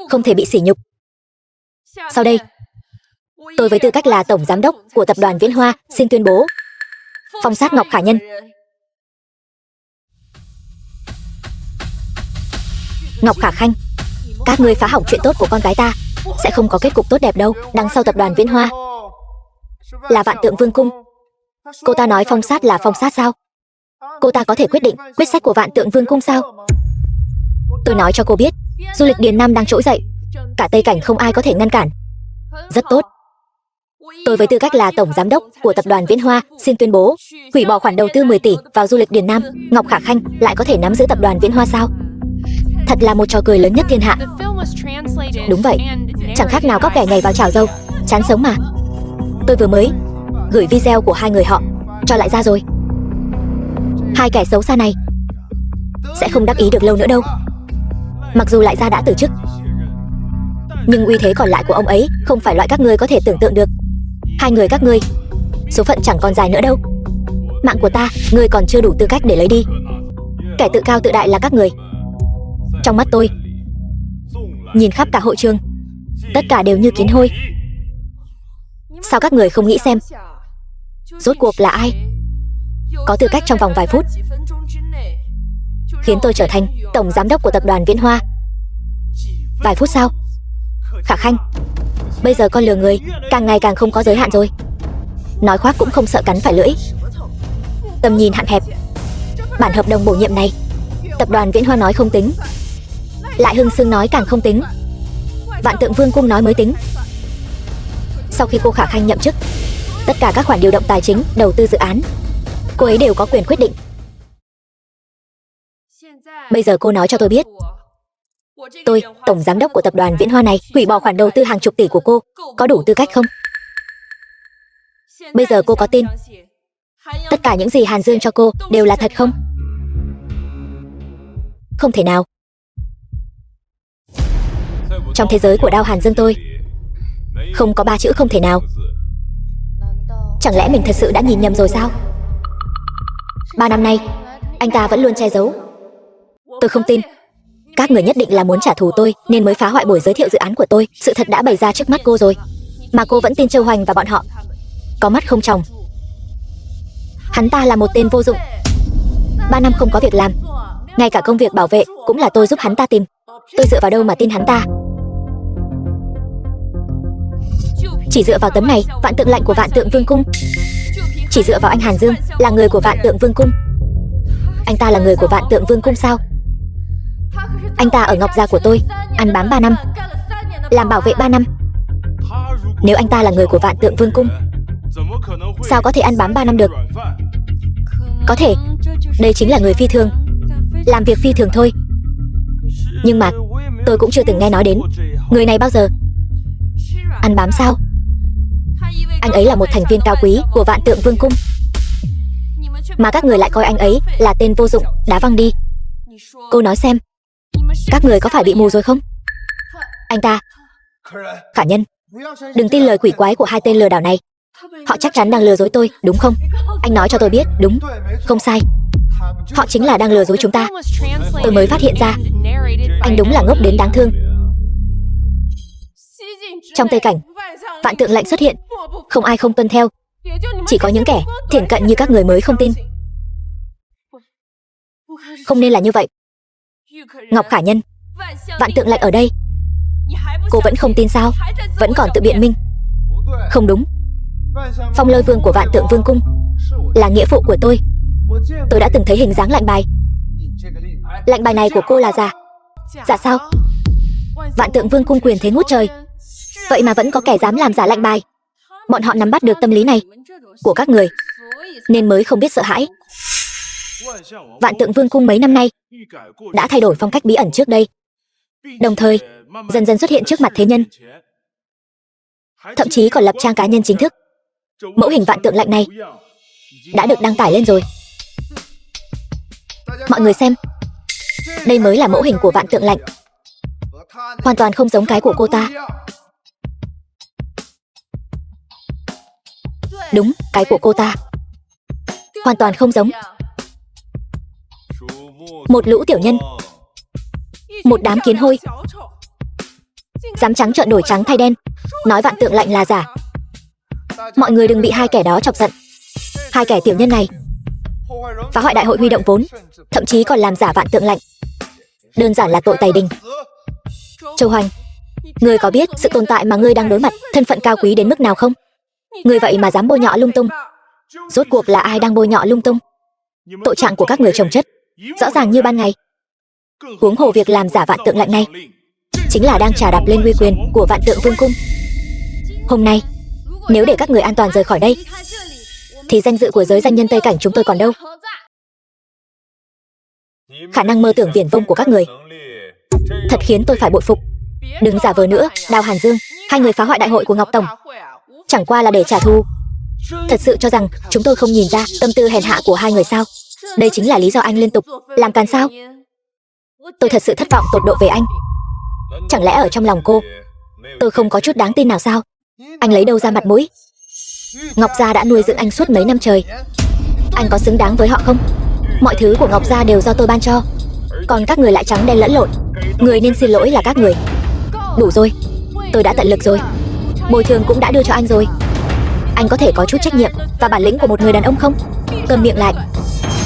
không thể bị sỉ nhục. Sau đây, tôi với tư cách là tổng giám đốc của tập đoàn Viễn Hoa xin tuyên bố phong sát Ngọc Khả Nhân. Ngọc Khả Khanh, các ngươi phá hỏng chuyện tốt của con gái ta sẽ không có kết cục tốt đẹp đâu. Đằng sau tập đoàn Viễn Hoa là Vạn Tượng Vương cung. Cô ta nói phong sát là phong sát sao? Cô ta có thể quyết định quyết sách của Vạn Tượng Vương cung sao? Tôi nói cho cô biết, du lịch Điền Nam đang trỗi dậy, cả Tây Cảnh không ai có thể ngăn cản. Rất tốt. Tôi với tư cách là tổng giám đốc của tập đoàn Viễn Hoa xin tuyên bố hủy bỏ khoản đầu tư 10 tỷ vào du lịch Điền Nam. Ngọc Khả Khanh lại có thể nắm giữ tập đoàn Viễn Hoa sao? Thật là một trò cười lớn nhất thiên hạ. Đúng vậy, chẳng khác nào cóc ghẻ nhảy vào chảo dâu. Chán sống mà. Tôi vừa mới gửi video của hai người họ cho Lại Gia rồi. Hai kẻ xấu xa này sẽ không đắc ý được lâu nữa đâu. Mặc dù Lại Gia đã từ chức, nhưng uy thế còn lại của ông ấy không phải loại các ngươi có thể tưởng tượng được. Hai người các ngươi, số phận chẳng còn dài nữa đâu. Mạng của ta, ngươi còn chưa đủ tư cách để lấy đi. Kẻ tự cao tự đại là các người. Trong mắt tôi, nhìn khắp cả hội trường, tất cả đều như kiến hôi. Sao các người không nghĩ xem rốt cuộc là ai có tư cách trong vòng vài phút khiến tôi trở thành tổng giám đốc của tập đoàn Viễn Hoa? Vài phút sao? Khả Khanh, bây giờ con lừa người càng ngày càng không có giới hạn rồi. Nói khoác cũng không sợ cắn phải lưỡi. Tầm nhìn hạn hẹp. Bản hợp đồng bổ nhiệm này tập đoàn Viễn Hoa nói không tính, Lại Hưng Sương nói càng không tính, Vạn Tượng Vương cung nói mới tính. Sau khi cô Khả Khanh nhậm chức, tất cả các khoản điều động tài chính, đầu tư dự án, cô ấy đều có quyền quyết định. Bây giờ cô nói cho tôi biết, tôi, tổng giám đốc của tập đoàn Viễn Hoa này, hủy bỏ khoản đầu tư hàng chục tỷ của cô, có đủ tư cách không? Bây giờ cô có tin tất cả những gì Hàn Dương cho cô đều là thật không? Không thể nào. Trong thế giới của Đao Hàn Dương tôi không có ba chữ không thể nào. Chẳng lẽ mình thật sự đã nhìn nhầm rồi sao? 3 năm nay anh ta vẫn luôn che giấu. Tôi không tin. Các người nhất định là muốn trả thù tôi nên mới phá hoại buổi giới thiệu dự án của tôi. Sự thật đã bày ra trước mắt cô rồi, mà cô vẫn tin Châu Hoành và bọn họ. Có mắt không tròng. Hắn ta là một tên vô dụng. 3 năm không có việc làm. Ngay cả công việc bảo vệ cũng là tôi giúp hắn ta tìm. Tôi dựa vào đâu mà tin hắn ta? Chỉ dựa vào tấm này, Vạn Tượng Lệnh của Vạn Tượng Vương Cung. Chỉ dựa vào anh Hàn Dương, là người của Vạn Tượng Vương Cung. Anh ta là người của Vạn Tượng Vương Cung sao? Anh ta ở Ngọc Gia của tôi, ăn bám 3 năm, làm bảo vệ 3 năm. Nếu anh ta là người của Vạn Tượng Vương Cung, sao có thể ăn bám 3 năm được? Có thể, đây chính là người phi thường, làm việc phi thường thôi. Nhưng mà tôi cũng chưa từng nghe nói đến người này bao giờ. Ăn bám sao? Anh ấy là một thành viên cao quý của Vạn Tượng Vương Cung, mà các người lại coi anh ấy là tên vô dụng, đá văng đi. Cô nói xem, các người có phải bị mù rồi không? Anh ta, Khả Nhân, đừng tin lời quỷ quái của hai tên lừa đảo này. Họ chắc chắn đang lừa dối tôi, đúng không? Anh nói cho tôi biết, đúng, không sai. Họ chính là đang lừa dối chúng ta. Tôi mới phát hiện ra, anh đúng là ngốc đến đáng thương. Trong Tây Cảnh, Vạn Tượng Lệnh xuất hiện, không ai không tuân theo. Chỉ có những kẻ thiển cận như các người mới không tin. Không nên là như vậy. Ngọc Khả Nhân, Vạn Tượng Lệnh ở đây, cô vẫn không tin sao? Vẫn còn tự biện minh. Không đúng. Phong Lôi Vương của Vạn Tượng Vương Cung là nghĩa phụ của tôi. Tôi đã từng thấy hình dáng lệnh bài. Lệnh bài này của cô là giả. Giả sao? Vạn Tượng Vương Cung quyền thế ngút trời, vậy mà vẫn có kẻ dám làm giả lệnh bài. Bọn họ nắm bắt được tâm lý này của các người, nên mới không biết sợ hãi. Vạn Tượng Vương Cung mấy năm nay đã thay đổi phong cách bí ẩn trước đây, đồng thời dần dần xuất hiện trước mặt thế nhân. Thậm chí còn lập trang cá nhân chính thức. Mẫu hình Vạn Tượng Lệnh này đã được đăng tải lên rồi. Mọi người xem, đây mới là mẫu hình của Vạn Tượng Lệnh. Hoàn toàn không giống cái của cô ta. Đúng, cái của cô ta hoàn toàn không giống. Một lũ tiểu nhân, một đám kiến hôi, dám trắng trợn đổi trắng thay đen, nói Vạn Tượng Lệnh là giả. Mọi người đừng bị hai kẻ đó chọc giận. Hai kẻ tiểu nhân này phá hoại đại hội huy động vốn, thậm chí còn làm giả Vạn Tượng Lệnh, đơn giản là tội tày đình. Châu Hoành, ngươi có biết sự tồn tại mà ngươi đang đối mặt thân phận cao quý đến mức nào không? Ngươi vậy mà dám bôi nhọ lung tung. Rốt cuộc là ai đang bôi nhọ lung tung? Tội trạng của các người chồng chất rõ ràng như ban ngày. Huống hồ việc làm giả Vạn Tượng Lệnh này chính là đang trà đạp lên uy quyền của Vạn Tượng Vương Cung. Hôm nay, nếu để các người an toàn rời khỏi đây, thì danh dự của giới danh nhân Tây Cảnh chúng tôi còn đâu. Khả năng mơ tưởng viển vông của các người thật khiến tôi phải bội phục. Đừng giả vờ nữa, Đào Hàn Dương, hai người phá hoại đại hội của Ngọc Tổng chẳng qua là để trả thù. Thật sự cho rằng chúng tôi không nhìn ra tâm tư hèn hạ của hai người sao? Đây chính là lý do anh liên tục làm càn sao? Tôi thật sự thất vọng tột độ về anh. Chẳng lẽ ở trong lòng cô, tôi không có chút đáng tin nào sao? Anh lấy đâu ra mặt mũi? Ngọc Gia đã nuôi dưỡng anh suốt mấy năm trời. Anh có xứng đáng với họ không? Mọi thứ của Ngọc Gia đều do tôi ban cho, còn các người lại trắng đen lẫn lộn. Người nên xin lỗi là các người. Đủ rồi, tôi đã tận lực rồi. Bồi thường cũng đã đưa cho anh rồi. Anh có thể có chút trách nhiệm và bản lĩnh của một người đàn ông không? Câm miệng lại.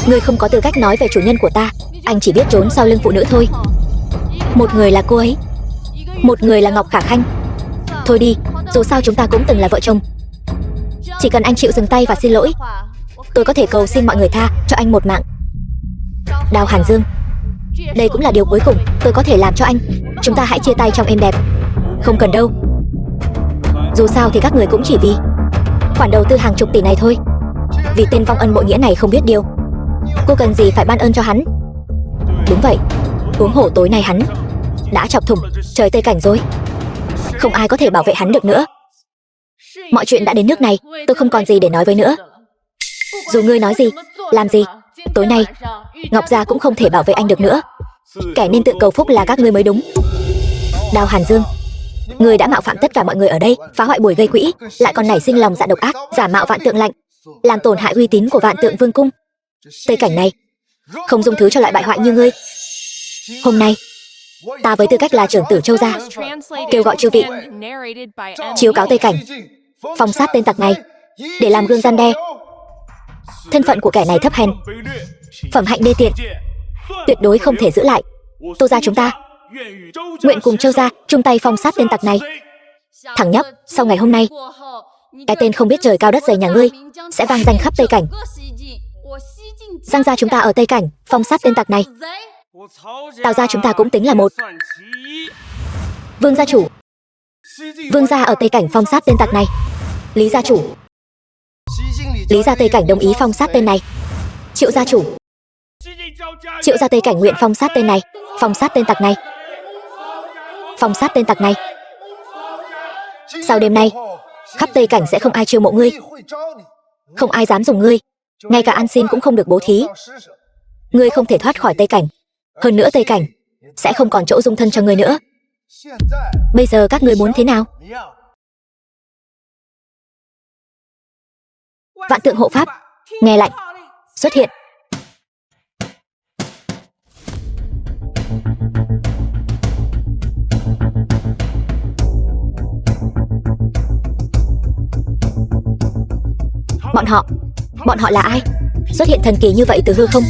Ngươi không có tư cách nói về chủ nhân của ta. Anh chỉ biết trốn sau lưng phụ nữ thôi. Một người là cô ấy, một người là Ngọc Khả Khanh. Thôi đi, dù sao chúng ta cũng từng là vợ chồng. Chỉ cần anh chịu dừng tay và xin lỗi, tôi có thể cầu xin mọi người tha cho anh một mạng. Đào Hàn Dương, đây cũng là điều cuối cùng tôi có thể làm cho anh. Chúng ta hãy chia tay trong êm đẹp. Không cần đâu. Dù sao thì các người cũng chỉ vì khoản đầu tư hàng chục tỷ này thôi. Vì tên vong ân bội nghĩa này không biết điều, cô cần gì phải ban ơn cho hắn? Đúng vậy, huống hồ tối nay hắn đã chọc thủng trời Tây Cảnh rồi. Không ai có thể bảo vệ hắn được nữa. Mọi chuyện đã đến nước này, tôi không còn gì để nói với nữa. Dù ngươi nói gì, làm gì, tối nay Ngọc Gia cũng không thể bảo vệ anh được nữa. Kẻ nên tự cầu phúc là các ngươi mới đúng. Đào Hàn Dương, ngươi đã mạo phạm tất cả mọi người ở đây, phá hoại buổi gây quỹ, lại còn nảy sinh lòng dạ độc ác, giả mạo Vạn Tượng Lệnh, làm tổn hại uy tín của Vạn Tượng Vương Cung. Tây Cảnh này không dung thứ cho loại bại hoại như ngươi. Hôm nay, ta với tư cách là trưởng tử Châu Gia, kêu gọi chư vị chiếu cáo Tây Cảnh, phong sát tên tặc này để làm gương răn đe. Thân phận của kẻ này thấp hèn, phẩm hạnh đê tiện, tuyệt đối không thể giữ lại. Tô gia chúng ta nguyện cùng Châu gia chung tay phong sát tên tặc này. Thằng nhóc, sau ngày hôm nay, cái tên không biết trời cao đất dày nhà ngươi sẽ vang danh khắp Tây Cảnh. Giang gia chúng ta ở Tây Cảnh phong sát tên tặc này. Tào gia chúng ta cũng tính là một. Vương gia chủ, Vương gia ở Tây Cảnh phong sát tên tặc này. Lý gia chủ, Lý gia Tây Cảnh đồng ý phong sát tên này. Triệu gia chủ, Triệu gia Tây Cảnh nguyện phong sát tên này. Phong sát tên tặc này. Phong sát tên tặc này. Sau đêm nay, khắp Tây Cảnh sẽ không ai chiêu mộ ngươi, không ai dám dùng ngươi, ngay cả ăn xin cũng không được bố thí. Ngươi không thể thoát khỏi Tây Cảnh. Hơn nữa Tây Cảnh sẽ không còn chỗ dung thân cho ngươi nữa. Bây giờ các ngươi muốn thế nào? Vạn tượng hộ pháp nghe lệnh xuất hiện. Bọn họ là ai? Xuất hiện thần kỳ như vậy từ hư không?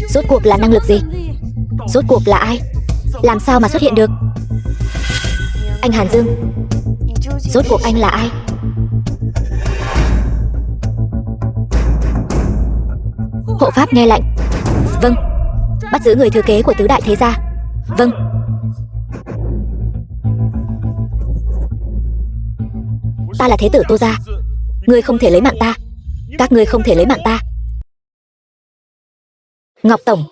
Rốt cuộc là năng lực gì? Rốt cuộc là ai? Làm sao mà xuất hiện được? Anh Hàn Dương, rốt cuộc anh là ai? Hộ pháp nghe lệnh. Vâng. Bắt giữ người thừa kế của tứ đại thế gia. Vâng. Ta là thế tử Tô gia. Ngươi không thể lấy mạng ta. Các ngươi không thể lấy mạng ta. Ngọc tổng,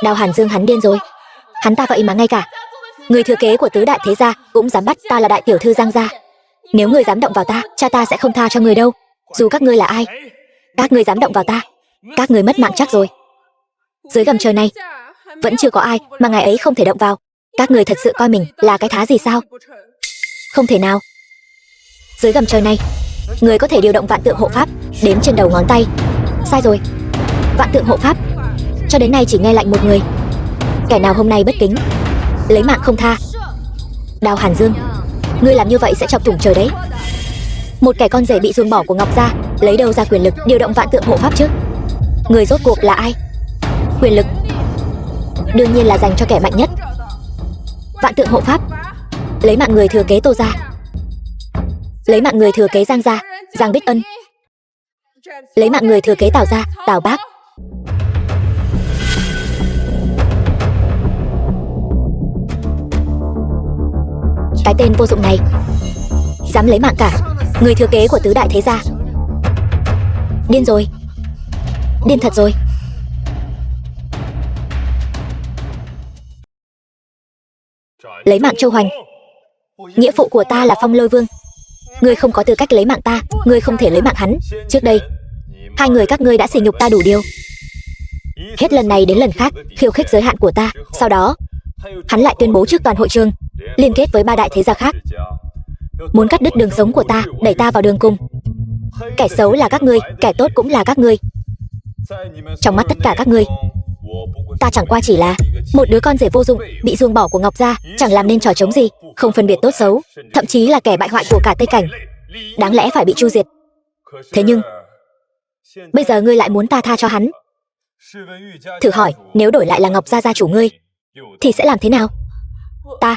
Đào Hàn Dương hắn điên rồi. Hắn ta vậy mà ngay cả người thừa kế của tứ đại thế gia cũng dám bắt. Ta là đại tiểu thư Giang gia. Nếu ngươi dám động vào ta, cha ta sẽ không tha cho ngươi đâu. Dù các ngươi là ai, các ngươi dám động vào ta, các ngươi mất mạng chắc rồi. Dưới gầm trời này vẫn chưa có ai mà ngài ấy không thể động vào. Các ngươi thật sự coi mình là cái thá gì sao? Không thể nào. Dưới gầm trời này, người có thể điều động vạn tượng hộ pháp đếm trên đầu ngón tay. Sai rồi. Vạn tượng hộ pháp cho đến nay chỉ nghe lệnh một người. Kẻ nào hôm nay bất kính, lấy mạng không tha. Đào Hàn Dương, ngươi làm như vậy sẽ chọc thủng trời đấy. Một kẻ con rể bị ruồng bỏ của Ngọc gia, lấy đâu ra quyền lực điều động vạn tượng hộ pháp chứ? Người rốt cuộc là ai? Quyền lực đương nhiên là dành cho kẻ mạnh nhất. Vạn tượng hộ pháp lấy mạng người thừa kế Tô gia, lấy mạng người thừa kế Giang gia, Giang Bích Ân, lấy mạng người thừa kế Tào gia, Tào Bác. Cái tên vô dụng này dám lấy mạng cả người thừa kế của tứ đại thế gia. Điên rồi. Điên thật rồi. Lấy mạng Châu Hoành, nghĩa phụ của ta là Phong Lôi Vương. Ngươi không có tư cách lấy mạng ta. Ngươi không thể lấy mạng hắn. Trước đây hai người các ngươi đã sỉ nhục ta đủ điều. Hết lần này đến lần khác khiêu khích giới hạn của ta. Sau đó hắn lại tuyên bố trước toàn hội trường liên kết với ba đại thế gia khác, muốn cắt đứt đường sống của ta, đẩy ta vào đường cùng. Kẻ xấu là các ngươi, kẻ tốt cũng là các ngươi. Trong mắt tất cả các ngươi, ta chẳng qua chỉ là một đứa con rể vô dụng bị ruồng bỏ của Ngọc gia, chẳng làm nên trò trống gì, không phân biệt tốt xấu, thậm chí là kẻ bại hoại của cả Tây Cảnh, đáng lẽ phải bị tru diệt. Thế nhưng bây giờ ngươi lại muốn ta tha cho hắn. Thử hỏi, nếu đổi lại là Ngọc gia gia chủ ngươi thì sẽ làm thế nào? Ta,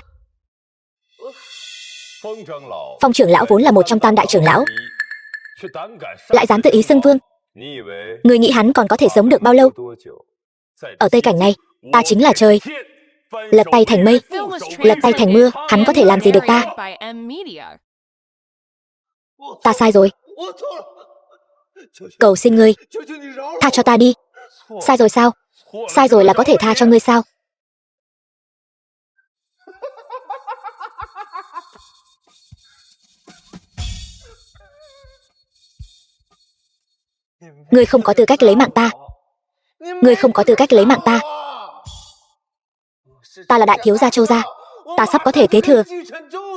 Phong trưởng lão vốn là một trong tam đại trưởng lão, lại dám tự ý xưng vương. Ngươi nghĩ hắn còn có thể sống được bao lâu? Ở Tây Cảnh này, ta chính là trời, lật tay thành mây, lật tay thành mưa. Hắn có thể làm gì được ta? Ta sai rồi. Cầu xin ngươi, tha cho ta đi. Sai rồi sao? Sai rồi là có thể tha cho ngươi sao? Ngươi không có tư cách lấy mạng ta. Ngươi không có tư cách lấy mạng ta. Ta là đại thiếu gia Châu gia. Ta sắp có thể kế thừa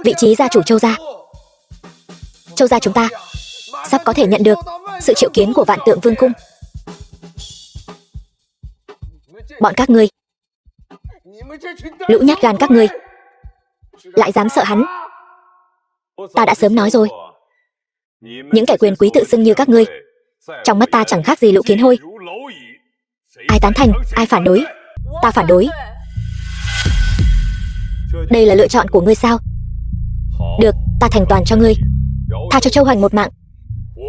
vị trí gia chủ Châu gia. Châu gia chúng ta sắp có thể nhận được sự triệu kiến của Vạn Tượng Vương cung. Bọn các ngươi, lũ nhát gan các ngươi, lại dám sợ hắn. Ta đã sớm nói rồi, những kẻ quyền quý tự xưng như các ngươi, trong mắt ta chẳng khác gì lũ kiến hôi. Ai tán thành, ai phản đối? Ta phản đối. Đây là lựa chọn của ngươi sao? Được, ta thành toàn cho ngươi. Tha cho Châu Hoành một mạng.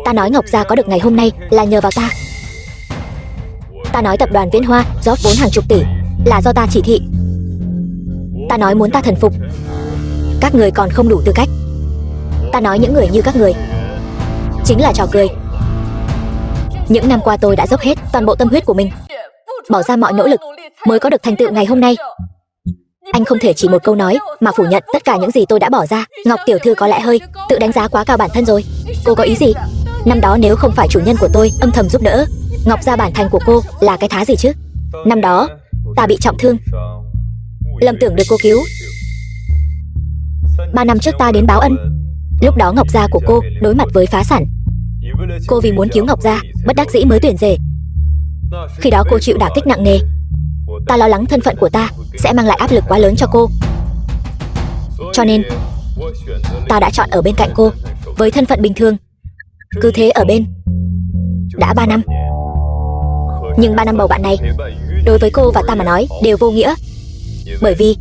Ta nói Ngọc Gia có được ngày hôm nay là nhờ vào ta. Ta nói tập đoàn Viễn Hoa rót vốn hàng chục tỷ là do ta chỉ thị. Ta nói muốn ta thần phục, các người còn không đủ tư cách. Ta nói những người như các người chính là trò cười. Những năm qua tôi đã dốc hết toàn bộ tâm huyết của mình, bỏ ra mọi nỗ lực mới có được thành tựu ngày hôm nay. Anh không thể chỉ một câu nói mà phủ nhận tất cả những gì tôi đã bỏ ra. Ngọc tiểu thư có lẽ hơi tự đánh giá quá cao bản thân rồi. Cô có ý gì? Năm đó nếu không phải chủ nhân của tôi âm thầm giúp đỡ, Ngọc Gia bản thành của cô là cái thá gì chứ? Năm đó ta bị trọng thương, lầm tưởng được cô cứu. 3 năm trước ta đến báo ân. Lúc đó Ngọc Gia của cô đối mặt với phá sản. Cô vì muốn cứu Ngọc Gia, bất đắc dĩ mới tuyển rể. Khi đó cô chịu đả kích nặng nề. Ta lo lắng thân phận của ta sẽ mang lại áp lực quá lớn cho cô. Cho nên ta đã chọn ở bên cạnh cô với thân phận bình thường. Cứ thế ở bên đã 3 năm. Nhưng 3 năm bầu bạn này đối với cô và ta mà nói đều vô nghĩa. Bởi vì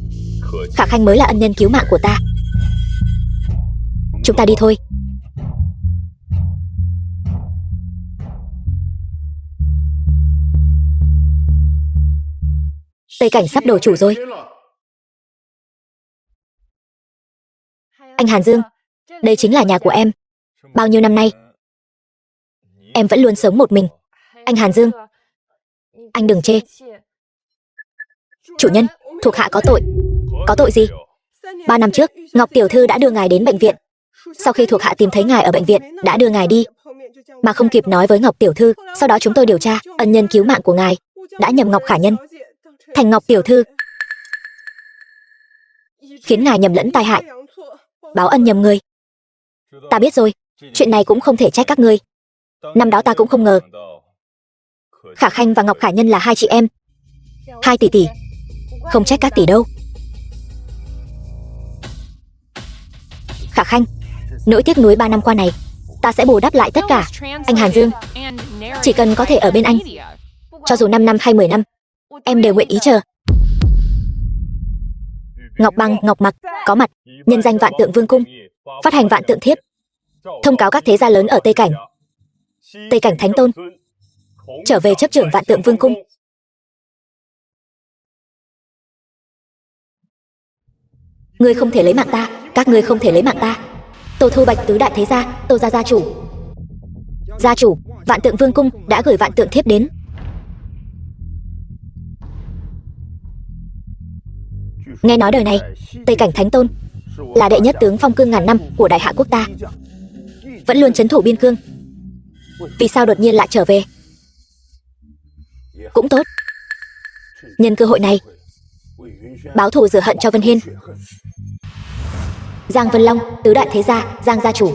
Khả Khanh mới là ân nhân cứu mạng của ta. Chúng ta đi thôi. Tây Cảnh sắp đổi chủ rồi. Anh Hàn Dương, đây chính là nhà của em. Bao nhiêu năm nay em vẫn luôn sống một mình. Anh Hàn Dương, anh đừng chê. Chủ nhân, thuộc hạ có tội. Có tội gì? 3 năm trước, Ngọc tiểu thư đã đưa ngài đến bệnh viện. Sau khi thuộc hạ tìm thấy ngài ở bệnh viện, đã đưa ngài đi, mà không kịp nói với Ngọc tiểu thư. Sau đó chúng tôi điều tra, ân nhân cứu mạng của ngài đã nhầm Ngọc Khả Nhân thành Ngọc tiểu thư, khiến ngài nhầm lẫn tai hại, báo ân nhầm người. Ta biết rồi, chuyện này cũng không thể trách các ngươi. Năm đó ta cũng không ngờ Khả Khanh và Ngọc Khả Nhân là hai chị em, 2 tỷ tỷ. Không trách các tỷ đâu. Khả Khanh, nỗi tiếc nuối 3 năm qua này ta sẽ bù đắp lại tất cả. Anh Hàn Dương, chỉ cần có thể ở bên anh, cho dù 5 năm hay 10 năm, em đều nguyện ý chờ. Ngọc Băng, Ngọc Mặc có mặt, nhân danh Vạn Tượng Vương cung, phát hành Vạn Tượng thiếp, thông cáo các thế gia lớn ở Tây Cảnh. Tây Cảnh Thánh Tôn trở về chấp trưởng Vạn Tượng Vương cung. Ngươi không thể lấy mạng ta, các ngươi không thể lấy mạng ta. Tô Thu Bạch tứ đại thế gia, Tô gia gia chủ. Gia chủ, Vạn Tượng Vương cung đã gửi Vạn Tượng thiếp đến. Nghe nói đời này, Tây Cảnh Thánh Tôn là đệ nhất tướng phong cương ngàn năm của Đại Hạ quốc ta, vẫn luôn trấn thủ biên cương. Vì sao đột nhiên lại trở về? Cũng tốt, nhân cơ hội này báo thù rửa hận cho Vân Hiên. Giang Vân Long, tứ đại thế gia, Giang gia chủ.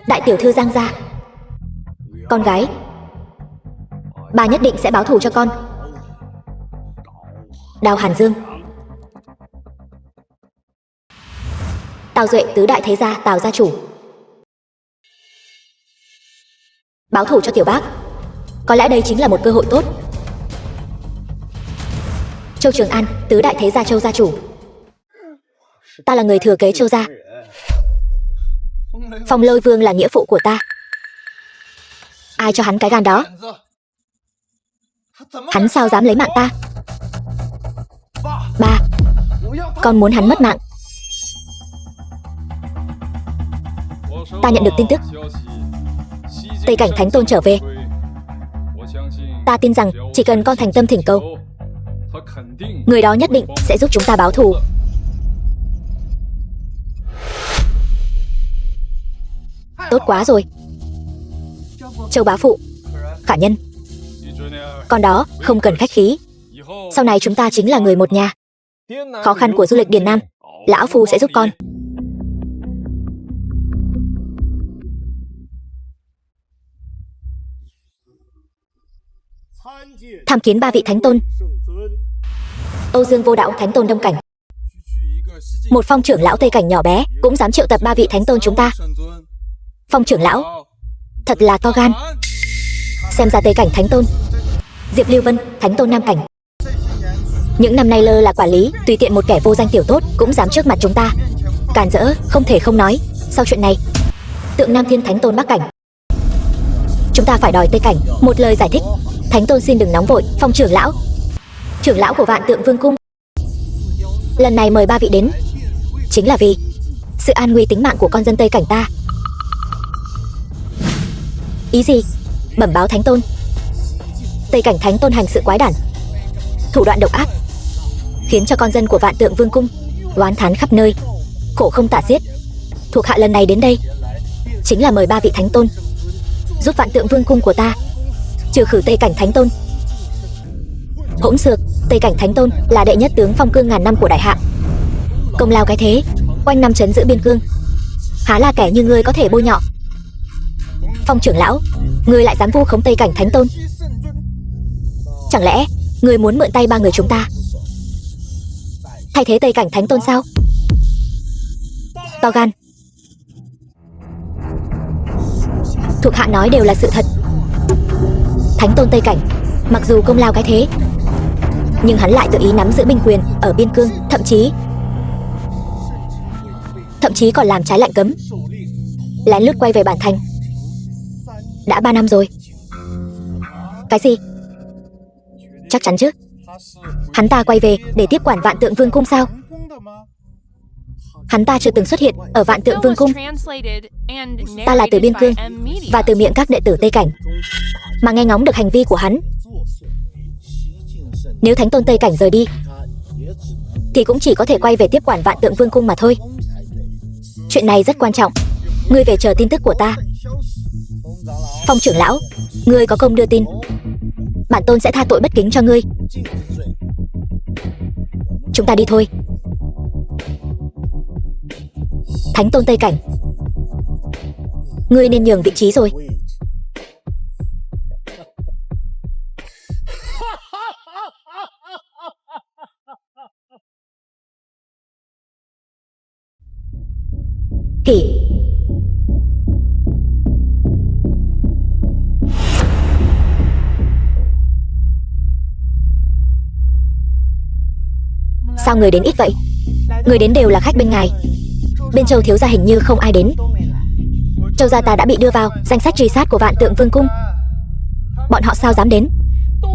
Đại tiểu thư Giang gia, con gái, bà nhất định sẽ báo thù cho con. Đào Hàn Dương, Tào Duệ, tứ đại thế gia, Tào gia chủ. Báo thù cho tiểu bác, có lẽ đây chính là một cơ hội tốt. Châu Trường An, tứ đại thế gia, Châu gia chủ. Ta là người thừa kế Châu gia. Phong Lôi Vương là nghĩa phụ của ta. Ai cho hắn cái gan đó? Hắn sao dám lấy mạng ta? Ba, con muốn hắn mất mạng. Ta nhận được tin tức Tây Cảnh Thánh Tôn trở về. Ta tin rằng chỉ cần con thành tâm thỉnh cầu, người đó nhất định sẽ giúp chúng ta báo thù. Tốt quá rồi. Châu bá phụ, Khả Nhân, con đó không cần khách khí. Sau này chúng ta chính là người một nhà. Khó khăn của du lịch Điền Nam, lão phu sẽ giúp con. Tham kiến 3 vị Thánh Tôn. Âu Dương Vô Đạo Thánh Tôn Đông Cảnh, Một Phong trưởng lão Tây Cảnh nhỏ bé cũng dám triệu tập 3 vị thánh tôn chúng ta. Phong trưởng lão thật là to gan. Xem ra Tây Cảnh thánh tôn Diệp Lưu Vân, thánh tôn Nam Cảnh, những năm nay lơ là quản lý, tùy tiện một kẻ vô danh tiểu tốt cũng dám trước mặt chúng ta càn rỡ. Không thể không nói, sau chuyện này Tượng Nam Thiên thánh tôn Bắc Cảnh, chúng ta phải đòi Tây Cảnh một lời giải thích. Thánh tôn xin đừng nóng vội. Phong trưởng lão của Vạn Tượng Vương cung, lần này mời 3 vị đến chính là vì sự an nguy tính mạng của con dân Tây Cảnh ta. Ý gì? Bẩm báo thánh tôn, Tây Cảnh thánh tôn hành sự quái đản, thủ đoạn độc ác, khiến cho con dân của Vạn Tượng Vương cung oán thán khắp nơi, khổ không tả xiết. Thuộc hạ lần này đến đây chính là mời 3 vị thánh tôn giúp Vạn Tượng Vương cung của ta trừ khử Tây Cảnh thánh tôn. Hỗn xược, Tây Cảnh thánh tôn là đệ nhất tướng phong cương ngàn năm của đại hạ, công lao cái thế, quanh năm trấn giữ biên cương, há là kẻ như ngươi có thể bôi nhọ. Phong trưởng lão, ngươi lại dám vu khống Tây Cảnh thánh tôn? Chẳng lẽ ngươi muốn mượn tay 3 người chúng ta thay thế Tây Cảnh thánh tôn sao? To gan. Thuộc hạ nói đều là sự thật. Thánh tôn Tây Cảnh mặc dù công lao cái thế, nhưng hắn lại tự ý nắm giữ binh quyền ở biên cương, thậm chí còn làm trái lệnh cấm, lén lút quay về bản thành. Đã 3 năm rồi. Cái gì? Chắc chắn chứ? Hắn ta quay về để tiếp quản Vạn Tượng Vương cung sao? Hắn ta chưa từng xuất hiện ở Vạn Tượng Vương cung. Ta là từ biên cương và từ miệng các đệ tử Tây Cảnh mà nghe ngóng được hành vi của hắn. Nếu thánh tôn Tây Cảnh rời đi thì cũng chỉ có thể quay về tiếp quản Vạn Tượng Vương cung mà thôi. Chuyện này rất quan trọng, ngươi về chờ tin tức của ta. Phong trưởng lão, ngươi có công đưa tin, bản tôn sẽ tha tội bất kính cho ngươi. Chúng ta đi thôi. Thánh tôn Tây Cảnh, ngươi nên nhường vị trí rồi. Hỉ. Sao người đến ít vậy? Người đến đều là khách bên ngài. Bên Châu thiếu gia hình như không ai đến. Châu gia ta đã bị đưa vào danh sách truy sát của Vạn Tượng Vương cung. Bọn họ sao dám đến?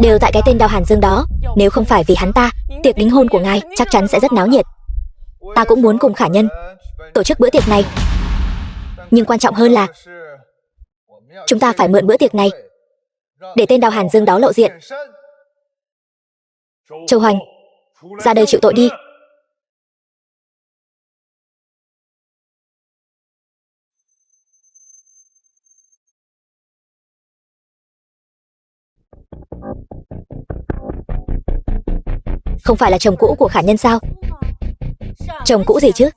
Đều tại cái tên Đào Hàn Dương đó. Nếu không phải vì hắn ta, tiệc đính hôn của ngài chắc chắn sẽ rất náo nhiệt. Ta cũng muốn cùng Khả Nhân tổ chức bữa tiệc này, nhưng quan trọng hơn là chúng ta phải mượn bữa tiệc này để tên Đào Hàn Dương đó lộ diện. Châu Hoành, ra đây chịu tội đi. Không phải là chồng cũ của Khả Nhân sao? Chồng cũ gì chứ?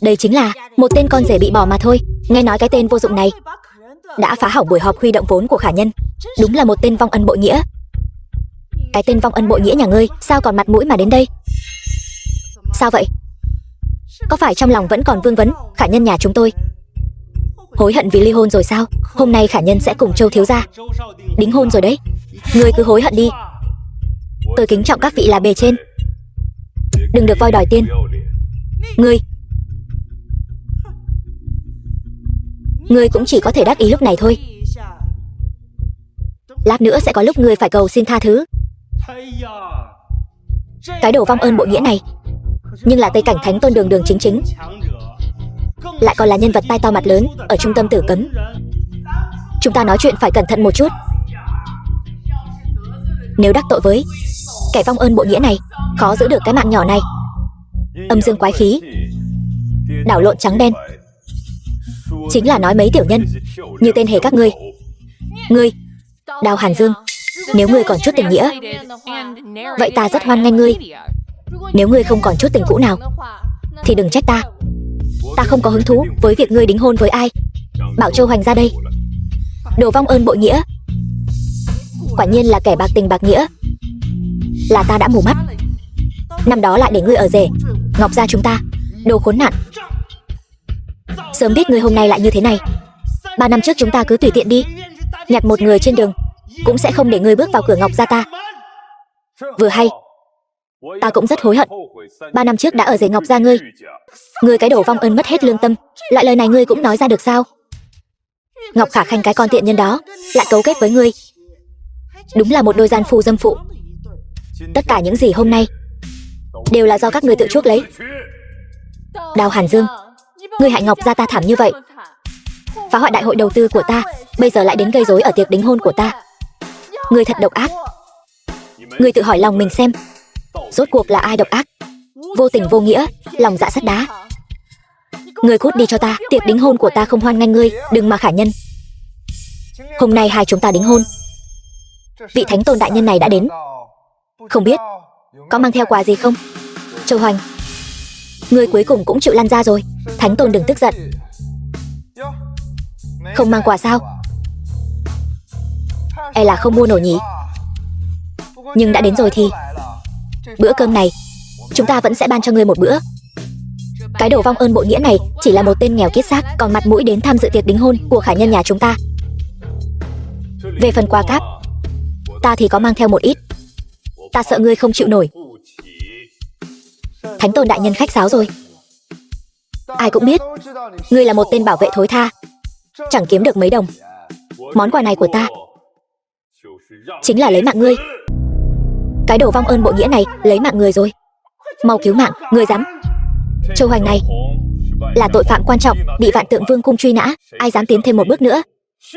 Đây chính là một tên con rể bị bỏ mà thôi. Nghe nói cái tên vô dụng này đã phá hỏng buổi họp huy động vốn của Khả Nhân. Đúng là một tên vong ân bội nghĩa. Cái tên vong ân bội nghĩa nhà ngươi sao còn mặt mũi mà đến đây? Sao vậy? Có phải trong lòng vẫn còn vương vấn Khả Nhân nhà chúng tôi hối hận vì ly hôn rồi sao? Hôm nay Khả Nhân sẽ cùng Châu thiếu gia đính hôn rồi đấy. Ngươi cứ hối hận đi. Tôi kính trọng các vị là bề trên, đừng được voi đòi tiên. Ngươi cũng chỉ có thể đắc ý lúc này thôi. Lát nữa sẽ có lúc ngươi phải cầu xin tha thứ. Cái đồ vong ơn bội nghĩa này, nhưng là Tây Cảnh thánh tôn đường đường chính chính, lại còn là nhân vật tai to mặt lớn ở trung tâm Tử Cấm. Chúng ta nói chuyện phải cẩn thận một chút. Nếu đắc tội với kẻ vong ơn bội nghĩa này, khó giữ được cái mạng nhỏ này. Âm dương quái khí, đảo lộn trắng đen, chính là nói mấy tiểu nhân như tên hề các ngươi. Ngươi, Đào Hàn Dương, nếu ngươi còn chút tình nghĩa, vậy ta rất hoan nghênh ngươi. Nếu ngươi không còn chút tình cũ nào, thì đừng trách ta. Ta không có hứng thú với việc ngươi đính hôn với ai. Bảo Châu Hoành ra đây. Đồ vong ơn bội nghĩa, quả nhiên là kẻ bạc tình bạc nghĩa. Là ta đã mù mắt. Năm đó lại để ngươi ở rể Ngọc gia chúng ta Đồ khốn nạn. Sớm biết ngươi hôm nay lại như thế này. 3 năm trước chúng ta cứ tùy tiện đi, nhặt một người trên đường, cũng sẽ không để ngươi bước vào cửa Ngọc gia ta. Vừa hay, ta cũng rất hối hận 3 năm trước đã ở rể Ngọc gia ngươi. Ngươi cái đồ vong ân mất hết lương tâm, loại lời này ngươi cũng nói ra được sao? Ngọc Khả Khanh cái con tiện nhân đó lại cấu kết với ngươi, đúng là một đôi gian phu dâm phụ. Tất cả những gì hôm nay đều là do các ngươi tự chuốc lấy. Đào Hàn Dương, ngươi hại Ngọc gia ta thảm như vậy, phá hoại đại hội đầu tư của ta, bây giờ lại đến gây rối ở tiệc đính hôn của ta. Ngươi thật độc ác. Ngươi tự hỏi lòng mình xem, rốt cuộc là ai độc ác, vô tình vô nghĩa, lòng dạ sắt đá. Ngươi cút đi cho ta, tiệc đính hôn của ta không hoan nghênh ngươi, đừng mà khả nhân. Hôm nay hai chúng ta đính hôn, vị thánh tôn đại nhân này đã đến, không biết có mang theo quà gì không? Châu Hoành, ngươi cuối cùng cũng chịu lăn ra rồi. Thánh tôn đừng tức giận. Không mang quà sao? E là không mua nổi nhỉ. Nhưng đã đến rồi thì bữa cơm này chúng ta vẫn sẽ ban cho ngươi một bữa. Cái đồ vong ơn bội nghĩa này chỉ là một tên nghèo kiết xác, còn mặt mũi đến tham dự tiệc đính hôn của khả nhân nhà chúng ta. Về phần quà cáp, ta thì có mang theo một ít, ta sợ ngươi không chịu nổi. Thánh tôn đại nhân khách sáo rồi. Ai cũng biết ngươi là một tên bảo vệ thối tha, chẳng kiếm được mấy đồng. Món quà này của ta chính là lấy mạng ngươi. Cái đồ vong ơn bội nghĩa này lấy mạng người rồi, mau cứu mạng. Ngươi dám? Châu Hoành này là tội phạm quan trọng, bị Vạn Tượng Vương cung truy nã, ai dám tiến thêm một bước nữa,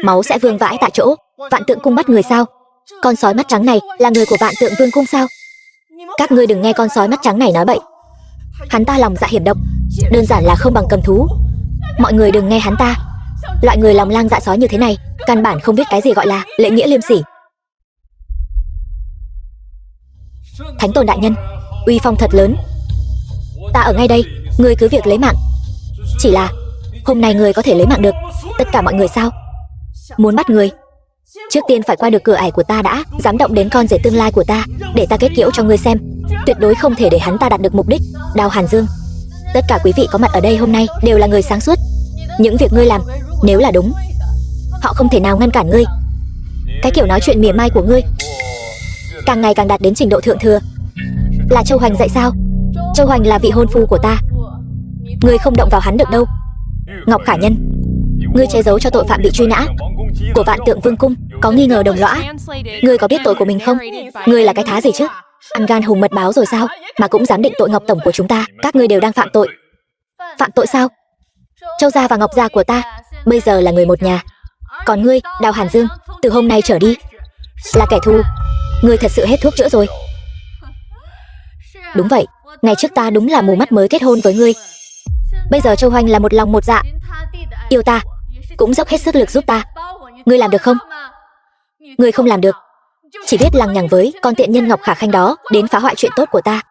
máu sẽ vương vãi tại chỗ. Vạn Tượng cung bắt người sao? Con sói mắt trắng này là người của Vạn Tượng Vương cung sao? Các ngươi đừng nghe con sói mắt trắng này nói bậy. Hắn ta lòng dạ hiểm độc, đơn giản là không bằng cầm thú. Mọi người đừng nghe hắn ta. Loại người lòng lang dạ sói như thế này căn bản không biết cái gì gọi là lễ nghĩa liêm sỉ. Thánh tôn đại nhân, uy phong thật lớn. Ta ở ngay đây, ngươi cứ việc lấy mạng. Chỉ là hôm nay ngươi có thể lấy mạng được tất cả mọi người sao? Muốn bắt ngươi, trước tiên phải qua được cửa ải của ta đã. Dám động đến con rể tương lai của ta, để ta kết liễu cho ngươi xem. Tuyệt đối không thể để hắn ta đạt được mục đích. Đào Hàn Dương, tất cả quý vị có mặt ở đây hôm nay đều là người sáng suốt. Những việc ngươi làm nếu là đúng, họ không thể nào ngăn cản ngươi. Cái kiểu nói chuyện mỉa mai của ngươi càng ngày càng đạt đến trình độ thượng thừa. Là Châu Hoành dạy sao? Châu Hoành là vị hôn phu của ta, ngươi không động vào hắn được đâu. Ngọc Khả Nhân, ngươi che giấu cho tội phạm bị truy nã của Vạn Tượng Vương cung có nghi ngờ đồng lõa. Ngươi có biết tội của mình không? Ngươi là cái thá gì chứ? Ăn gan hùm mật báo rồi sao mà cũng dám định tội Ngọc tổng của chúng ta? Các ngươi đều đang phạm tội. Phạm tội sao? Châu gia và Ngọc gia của ta bây giờ là người một nhà, còn ngươi, Đào Hàn Dương, từ hôm nay trở đi là kẻ thù. Ngươi thật sự hết thuốc chữa rồi. Đúng vậy, ngày trước ta đúng là mù mắt mới kết hôn với ngươi. Bây giờ Châu Hoành là một lòng một dạ yêu ta, cũng dốc hết sức lực giúp ta. Ngươi làm được không? Ngươi không làm được, chỉ biết lằng nhằng với con tiện nhân Ngọc Khả Khanh đó đến phá hoại chuyện tốt của ta.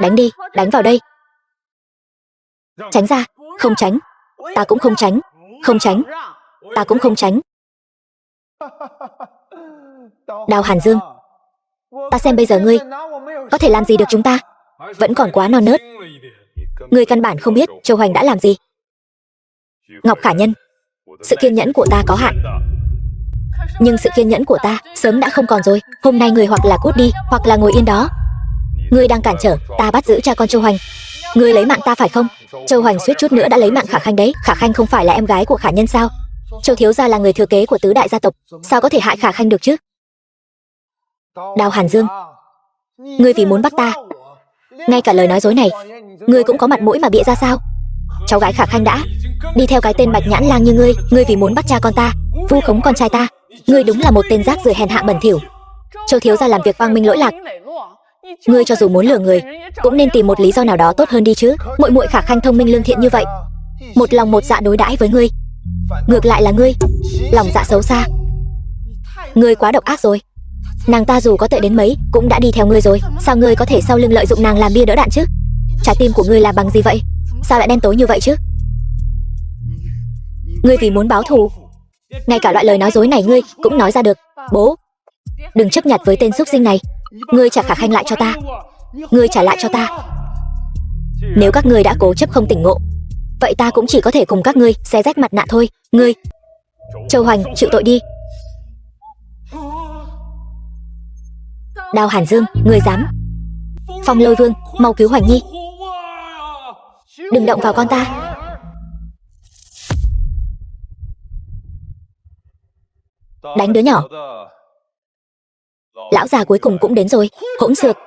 Đánh đi, đánh vào đây. Tránh ra. Không tránh. Ta cũng không tránh. Không tránh. Ta cũng không tránh. Đào Hàn Dương, ta xem bây giờ ngươi có thể làm gì được chúng ta. Vẫn còn quá non nớt. Ngươi căn bản không biết Châu Hoành đã làm gì. Ngọc Khả Nhân, sự kiên nhẫn của ta có hạn, nhưng sự kiên nhẫn của ta sớm đã không còn rồi. Hôm nay ngươi hoặc là cút đi, hoặc là ngồi yên đó. Ngươi đang cản trở ta bắt giữ cha con Châu Hoành. Ngươi lấy mạng ta phải không? Châu Hoành suýt chút nữa đã lấy mạng Khả Khanh đấy. Khả Khanh không phải là em gái của Khả Nhân sao? Châu thiếu gia là người thừa kế của tứ đại gia tộc, sao có thể hại Khả Khanh được chứ? Đào Hàn Dương, ngươi vì muốn bắt ta, ngay cả lời nói dối này ngươi cũng có mặt mũi mà bịa ra sao? Cháu gái Khả Khanh đã đi theo cái tên Bạch Nhãn Lang như ngươi. Ngươi vì muốn bắt cha con ta, vu khống con trai ta. Ngươi đúng là một tên rác rưởi hèn hạ bẩn thỉu. Châu thiếu gia làm việc quang minh lỗi lạc. Ngươi cho dù muốn lừa người cũng nên tìm một lý do nào đó tốt hơn đi chứ. Muội muội Khả Khanh thông minh lương thiện như vậy, một lòng một dạ đối đãi với ngươi, ngược lại là ngươi lòng dạ xấu xa. Ngươi quá độc ác rồi. Nàng ta dù có tệ đến mấy cũng đã đi theo ngươi rồi, sao ngươi có thể sau lưng lợi dụng nàng làm bia đỡ đạn chứ? Trái tim của ngươi là bằng gì vậy? Sao lại đen tối như vậy chứ? Ngươi vì muốn báo thù, ngay cả loại lời nói dối này ngươi cũng nói ra được. Bố, đừng chấp nhặt với tên xúc sinh này. Ngươi trả Khả Khanh lại cho ta. Ngươi trả lại cho ta. Nếu các ngươi đã cố chấp không tỉnh ngộ, vậy ta cũng chỉ có thể cùng các ngươi xé rách mặt nạ thôi. Ngươi, Châu Hoành, chịu tội đi. Đào Hàn Dương, ngươi dám? Phong Lôi Vương, mau cứu Hoành Nhi. Đừng động vào con ta. Đánh đứa nhỏ. Lão già cuối cùng cũng đến rồi. Hỗn xược.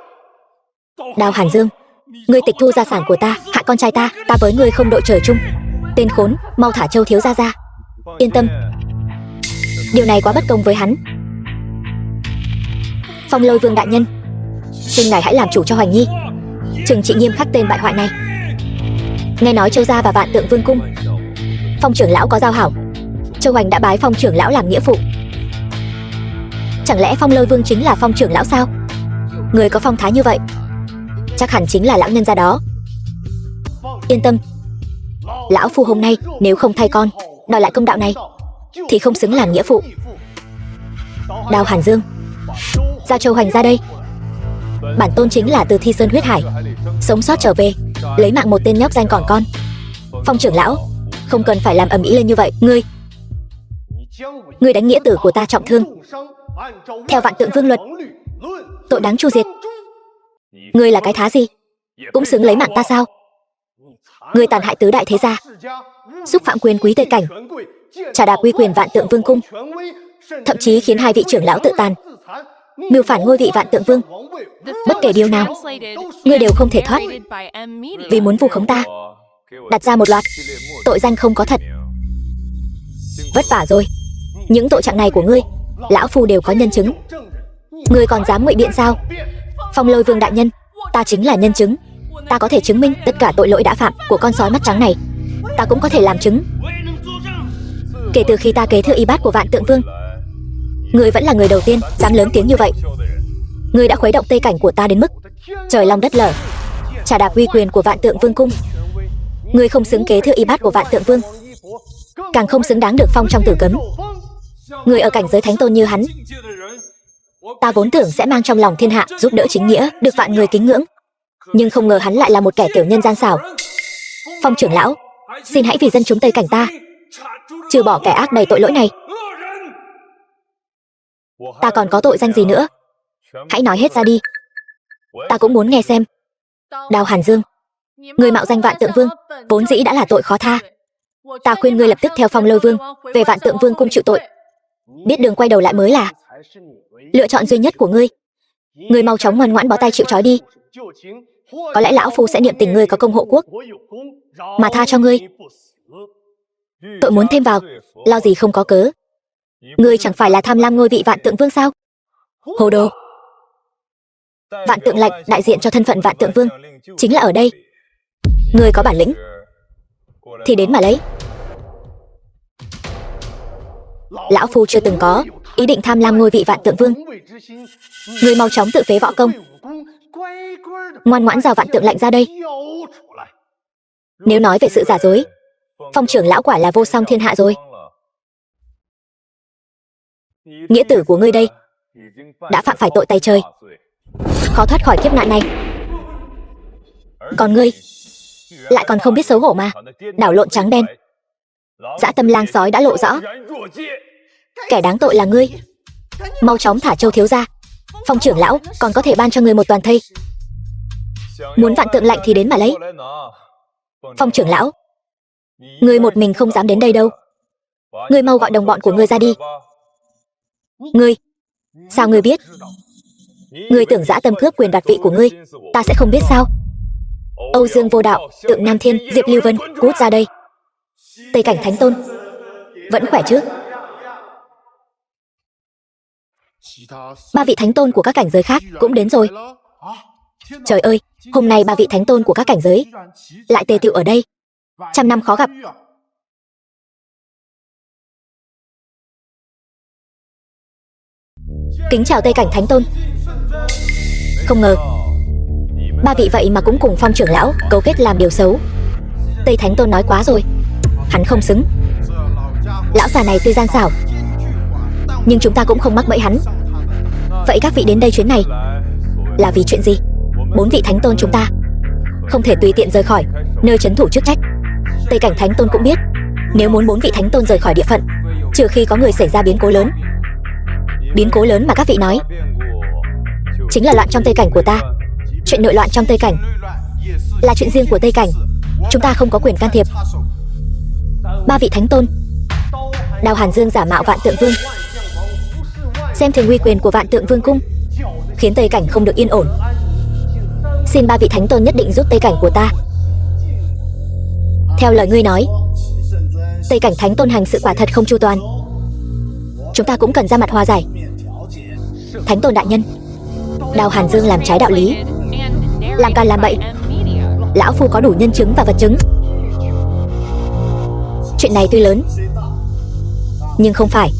Đào Hàn Dương, ngươi tịch thu gia sản của ta, hại con trai ta. Ta với ngươi không đội trời chung. Tên khốn, mau thả Châu thiếu gia ra. Yên tâm, điều này quá bất công với hắn. Phong Lôi Vương đại nhân, xin ngài hãy làm chủ cho Hoành Nhi, trừng trị nghiêm khắc tên bại hoại này. Nghe nói Châu gia và Vạn Tượng Vương cung, Phong trưởng lão có giao hảo. Châu Hoành đã bái Phong trưởng lão làm nghĩa phụ. Chẳng lẽ Phong Lôi Vương chính là Phong trưởng lão sao? Người có phong thái như vậy, chắc hẳn chính là lão nhân gia đó. Yên tâm, lão phu hôm nay nếu không thay con đòi lại công đạo này thì không xứng làm nghĩa phụ. Đào Hàn Dương, giao Châu Hoành ra đây. Bản tôn chính là từ Thi Sơn huyết hải sống sót trở về, lấy mạng một tên nhóc danh còn con. Phong trưởng lão, không cần phải làm ầm ĩ lên như vậy. Ngươi đánh nghĩa tử của ta trọng thương, theo Vạn Tượng Vương luật, tội đáng chu diệt. Ngươi là cái thá gì, cũng xứng lấy mạng ta sao? Ngươi tàn hại tứ đại thế gia, xúc phạm quyền quý tây cảnh, trà đạp uy quyền Vạn Tượng Vương cung, thậm chí khiến 2 vị trưởng lão tự tàn, mưu phản ngôi vị Vạn Tượng Vương. Bất kể điều nào, ngươi đều không thể thoát, vì muốn vu khống ta, đặt ra một loạt tội danh không có thật. Vất vả rồi. Những tội trạng này của ngươi, lão phu đều có nhân chứng. Ngươi còn dám ngụy biện sao? Phong Lôi Vương đại nhân, ta chính là nhân chứng. Ta có thể chứng minh tất cả tội lỗi đã phạm của con sói mắt trắng này. Ta cũng có thể làm chứng. Kể từ khi ta kế thừa y bát của Vạn Tượng Vương, ngươi vẫn là người đầu tiên dám lớn tiếng như vậy. Ngươi đã khuấy động tây cảnh của ta đến mức trời long đất lở, trà đạp uy quyền của Vạn Tượng Vương cung. Ngươi không xứng kế thừa y bát của Vạn Tượng Vương, càng không xứng đáng được phong trong tử cấm. Người ở cảnh giới thánh tôn như hắn, ta vốn tưởng sẽ mang trong lòng thiên hạ, giúp đỡ chính nghĩa, được vạn người kính ngưỡng, nhưng không ngờ hắn lại là một kẻ tiểu nhân gian xảo. Phong trưởng lão, xin hãy vì dân chúng tây cảnh ta trừ bỏ kẻ ác đầy tội lỗi này. Ta còn có tội danh gì nữa? Hãy nói hết ra đi, ta cũng muốn nghe xem. Đào Hàn Dương, người mạo danh Vạn Tượng Vương vốn dĩ đã là tội khó tha. Ta khuyên ngươi lập tức theo Phong Lôi Vương về Vạn Tượng Vương cung chịu tội. Biết đường quay đầu lại mới là lựa chọn duy nhất của ngươi. Ngươi mau chóng ngoan ngoãn bó tay chịu trói đi. Có lẽ lão phu sẽ niệm tình ngươi có công hộ quốc mà tha cho ngươi. Tội muốn thêm vào, lo gì không có cớ. Ngươi chẳng phải là tham lam ngôi vị Vạn Tượng Vương sao? Hồ đồ. Vạn Tượng lệnh đại diện cho thân phận Vạn Tượng Vương chính là ở đây. Ngươi có bản lĩnh thì đến mà lấy. Lão phu chưa từng có ý định tham lam ngôi vị Vạn Tượng Vương. Ngươi mau chóng tự phế võ công, ngoan ngoãn giao Vạn Tượng lệnh ra đây. Nếu nói về sự giả dối, Phong trưởng lão quả là vô song thiên hạ rồi. Nghĩa tử của ngươi đây đã phạm phải tội tày trời, khó thoát khỏi kiếp nạn này. Còn ngươi lại còn không biết xấu hổ mà đảo lộn trắng đen. Dã tâm lang sói đã lộ rõ, kẻ đáng tội là ngươi. Mau chóng thả Châu thiếu gia. Phong trưởng lão còn có thể ban cho ngươi một toàn thây. Muốn Vạn Tượng lệnh thì đến mà lấy. Phong trưởng lão, ngươi một mình không dám đến đây đâu. Ngươi mau gọi đồng bọn của ngươi ra đi. Ngươi, sao ngươi biết? Ngươi tưởng dã tâm cướp quyền đoạt vị của ngươi ta sẽ không biết sao? Âu Dương Vô Đạo, Tượng Nam Thiên, Diệp Lưu Vân, cút ra đây. Tây cảnh thánh tôn vẫn khỏe chứ? 3 vị thánh tôn của các cảnh giới khác cũng đến rồi. Trời ơi, hôm nay 3 vị thánh tôn của các cảnh giới lại tề tựu ở đây. Trăm năm khó gặp. Kính chào Tây cảnh thánh tôn. Không ngờ 3 vị vậy mà cũng cùng Phong trưởng lão cấu kết làm điều xấu. Tây thánh tôn nói quá rồi, hắn không xứng. Lão già này tuy gian xảo, nhưng chúng ta cũng không mắc bẫy hắn. Vậy các vị đến đây chuyến này là vì chuyện gì? 4 vị thánh tôn chúng ta không thể tùy tiện rời khỏi nơi trấn thủ chức trách. Tây Cảnh Thánh Tôn cũng biết, nếu muốn 4 vị Thánh Tôn rời khỏi địa phận, trừ khi có người xảy ra biến cố lớn. Biến cố lớn mà các vị nói chính là loạn trong Tây Cảnh của ta. Chuyện nội loạn trong Tây Cảnh là chuyện riêng của Tây Cảnh, chúng ta không có quyền can thiệp. 3 vị Thánh Tôn. Đào Hàn Dương giả mạo Vạn Tượng Vương, xem thường uy quyền của Vạn Tượng Vương cung, khiến Tây Cảnh không được yên ổn. Xin 3 vị Thánh Tôn nhất định giúp Tây Cảnh của ta. Theo lời ngươi nói, Tây Cảnh Thánh Tôn hành sự quả thật không chu toàn, chúng ta cũng cần ra mặt hòa giải. Thánh Tôn đại nhân, Đào Hàn Dương làm trái đạo lý, làm càn làm bậy. Lão phu có đủ nhân chứng và vật chứng. Chuyện này tuy lớn, nhưng không phải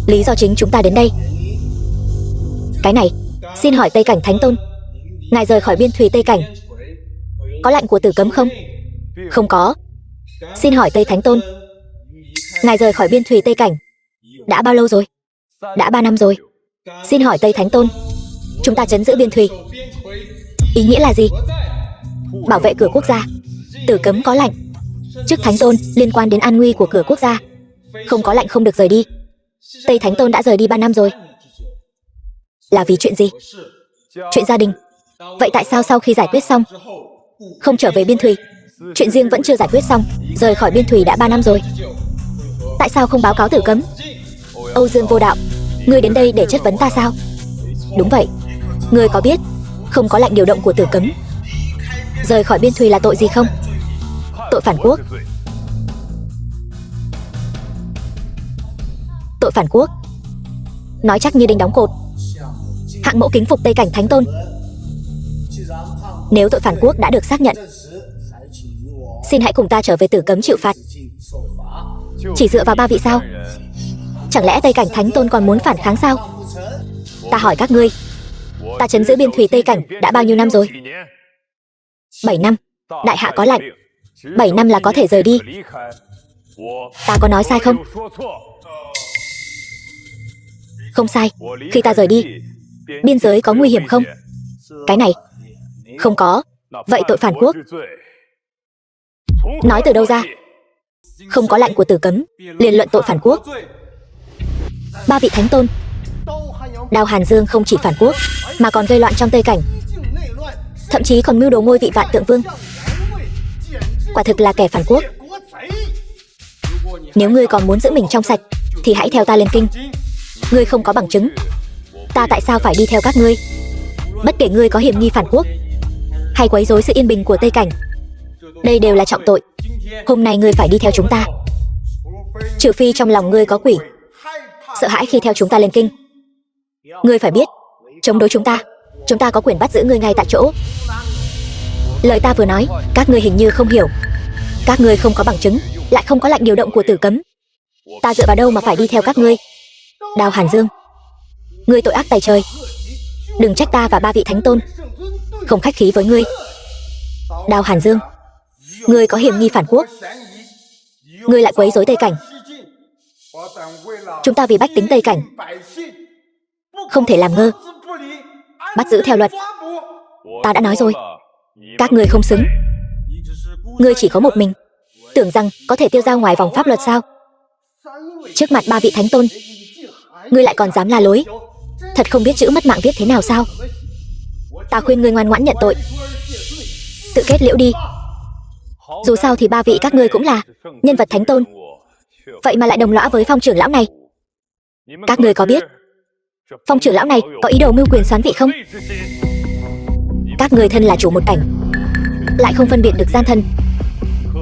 lý do chính chúng ta đến đây. Cái này, xin hỏi Tây Cảnh Thánh Tôn, ngài rời khỏi biên thùy Tây Cảnh có lệnh của Tử Cấm không? Không có. Xin hỏi Tây Thánh Tôn, ngài rời khỏi biên thùy Tây Cảnh đã bao lâu rồi? Đã 3 năm rồi. Xin hỏi Tây Thánh Tôn, chúng ta trấn giữ biên thùy, ý nghĩa là gì? Bảo vệ cửa quốc gia. Tử Cấm có lệnh, chức Thánh Tôn liên quan đến an nguy của cửa quốc gia, không có lệnh không được rời đi. Tây Thánh Tôn đã rời đi 3 năm rồi. Là vì chuyện gì? Chuyện gia đình. Vậy tại sao sau khi giải quyết xong không trở về biên thùy? Chuyện riêng vẫn chưa giải quyết xong, rời khỏi biên thùy đã 3 năm rồi. Tại sao không báo cáo Tử Cấm? Âu Dương Vô Đạo, ngươi đến đây để chất vấn ta sao? Đúng vậy. Ngươi có biết không có lệnh điều động của Tử Cấm, rời khỏi biên thùy là tội gì không? Tội phản quốc. Tội phản quốc. Nói chắc như đinh đóng cột. Hạng mẫu kính phục Tây Cảnh Thánh Tôn. Nếu tội phản quốc đã được xác nhận, xin hãy cùng ta trở về Tử Cấm chịu phạt. Chỉ dựa vào 3 vị sao? Chẳng lẽ Tây Cảnh Thánh Tôn còn muốn phản kháng sao? Ta hỏi các ngươi, ta trấn giữ biên thùy Tây Cảnh đã bao nhiêu năm rồi? 7 năm. Đại hạ có lệnh 7 năm là có thể rời đi. Ta có nói sai không? Không sai. Khi ta rời đi, biên giới có nguy hiểm không? Cái này không có. Vậy tội phản quốc nói từ đâu ra? Không có lệnh của Tử Cấm liền luận tội phản quốc. 3 vị Thánh Tôn, Đào Hàn Dương không chỉ phản quốc mà còn gây loạn trong Tây Cảnh, thậm chí còn mưu đồ ngôi vị Vạn Tượng Vương. Quả thực là kẻ phản quốc. Nếu ngươi còn muốn giữ mình trong sạch thì hãy theo ta lên kinh. Ngươi không có bằng chứng, ta tại sao phải đi theo các ngươi? Bất kể ngươi có hiểm nghi phản quốc hay quấy rối sự yên bình của Tây Cảnh, đây đều là trọng tội. Hôm nay ngươi phải đi theo chúng ta, trừ phi trong lòng ngươi có quỷ, sợ hãi khi theo chúng ta lên kinh. Ngươi phải biết, chống đối chúng ta có quyền bắt giữ ngươi ngay tại chỗ. Lời ta vừa nói, các ngươi hình như không hiểu. Các ngươi không có bằng chứng, lại không có lệnh điều động của Tử Cấm. Ta dựa vào đâu mà phải đi theo các ngươi? Đào Hàn Dương, ngươi tội ác tày trời. Đừng trách ta và 3 vị Thánh Tôn không khách khí với ngươi. Đào Hàn Dương, ngươi có hiểm nghi phản quốc, ngươi lại quấy rối Tây Cảnh. Chúng ta vì bách tính Tây Cảnh không thể làm ngơ, bắt giữ theo luật. Ta đã nói rồi, các ngươi không xứng. Ngươi chỉ có một mình, tưởng rằng có thể tiêu dao ngoài vòng pháp luật sao? Trước mặt 3 vị Thánh Tôn, ngươi lại còn dám la lối, thật không biết chữ mất mạng viết thế nào sao? Ta khuyên ngươi ngoan ngoãn nhận tội, tự kết liễu đi. Dù sao thì 3 vị các ngươi cũng là nhân vật Thánh Tôn, vậy mà lại đồng lõa với Phong trưởng lão này. Các ngươi có biết Phong trưởng lão này có ý đồ mưu quyền soán vị không? Các ngươi thân là chủ một cảnh, lại không phân biệt được gian thân.